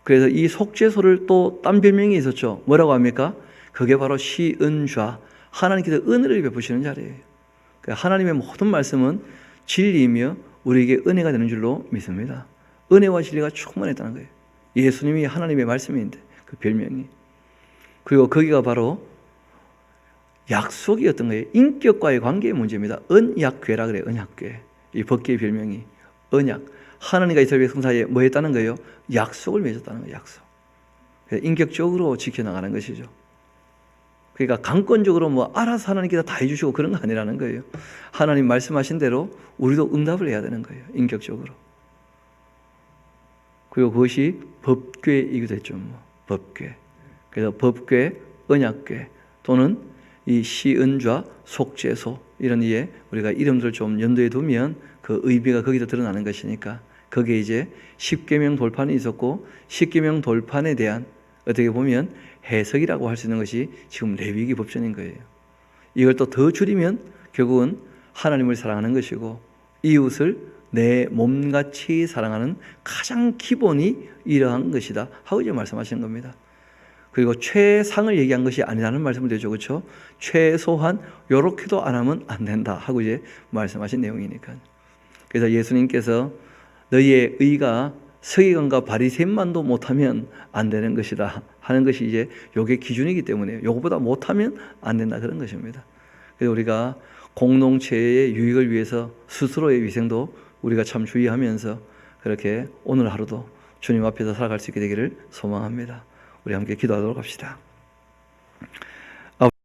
A: 그래서 이 속죄소를 또 딴 별명이 있었죠. 뭐라고 합니까? 그게 바로 시은좌, 하나님께서 은혜를 베푸시는 자리예요. 그러니까 하나님의 모든 말씀은 진리이며 우리에게 은혜가 되는 줄로 믿습니다. 은혜와 진리가 충만했다는 거예요. 예수님이 하나님의 말씀인데 그 별명이. 그리고 거기가 바로 약속이었던 거예요. 인격과의 관계의 문제입니다. 언약궤라 그래요. 언약궤. 이 법궤의 별명이 언약. 하나님과 이스라엘 백성 사이에 뭐 했다는 거예요? 약속을 맺었다는 거예요. 약속. 인격적으로 지켜나가는 것이죠. 그러니까 강권적으로 뭐 알아서 하나님께서 다 해주시고 그런 거 아니라는 거예요. 하나님 말씀하신 대로 우리도 응답을 해야 되는 거예요. 인격적으로. 그리고 그것이 법궤이기도 했죠. 뭐. 법궤. 그래서 법궤, 언약궤 또는 이 시은좌, 속죄소 이런 이에 우리가 이름들을 좀 연도해 두면 그 의미가 거기서 드러나는 것이니까, 거기에 이제 십계명 돌판이 있었고 십계명 돌판에 대한 어떻게 보면 해석이라고 할 수 있는 것이 지금 레위기 법전인 거예요. 이걸 또 더 줄이면 결국은 하나님을 사랑하는 것이고 이웃을 내 몸같이 사랑하는 가장 기본이 이러한 것이다 하고 이제 말씀하시는 겁니다. 그리고 최상을 얘기한 것이 아니라는 말씀을 드렸죠. 그렇죠? 최소한 요렇게도 안 하면 안 된다 하고 이제 말씀하신 내용이니까. 그래서 예수님께서 너희의 의가 서기관과 바리새인만도 못하면 안 되는 것이다 하는 것이 이제 요게 기준이기 때문에 요거보다 못하면 안 된다 그런 것입니다. 그래서 우리가 공동체의 유익을 위해서 스스로의 위생도 우리가 참 주의하면서 그렇게 오늘 하루도 주님 앞에서 살아갈 수 있게 되기를 소망합니다. 우리 함께 기도하도록 합시다.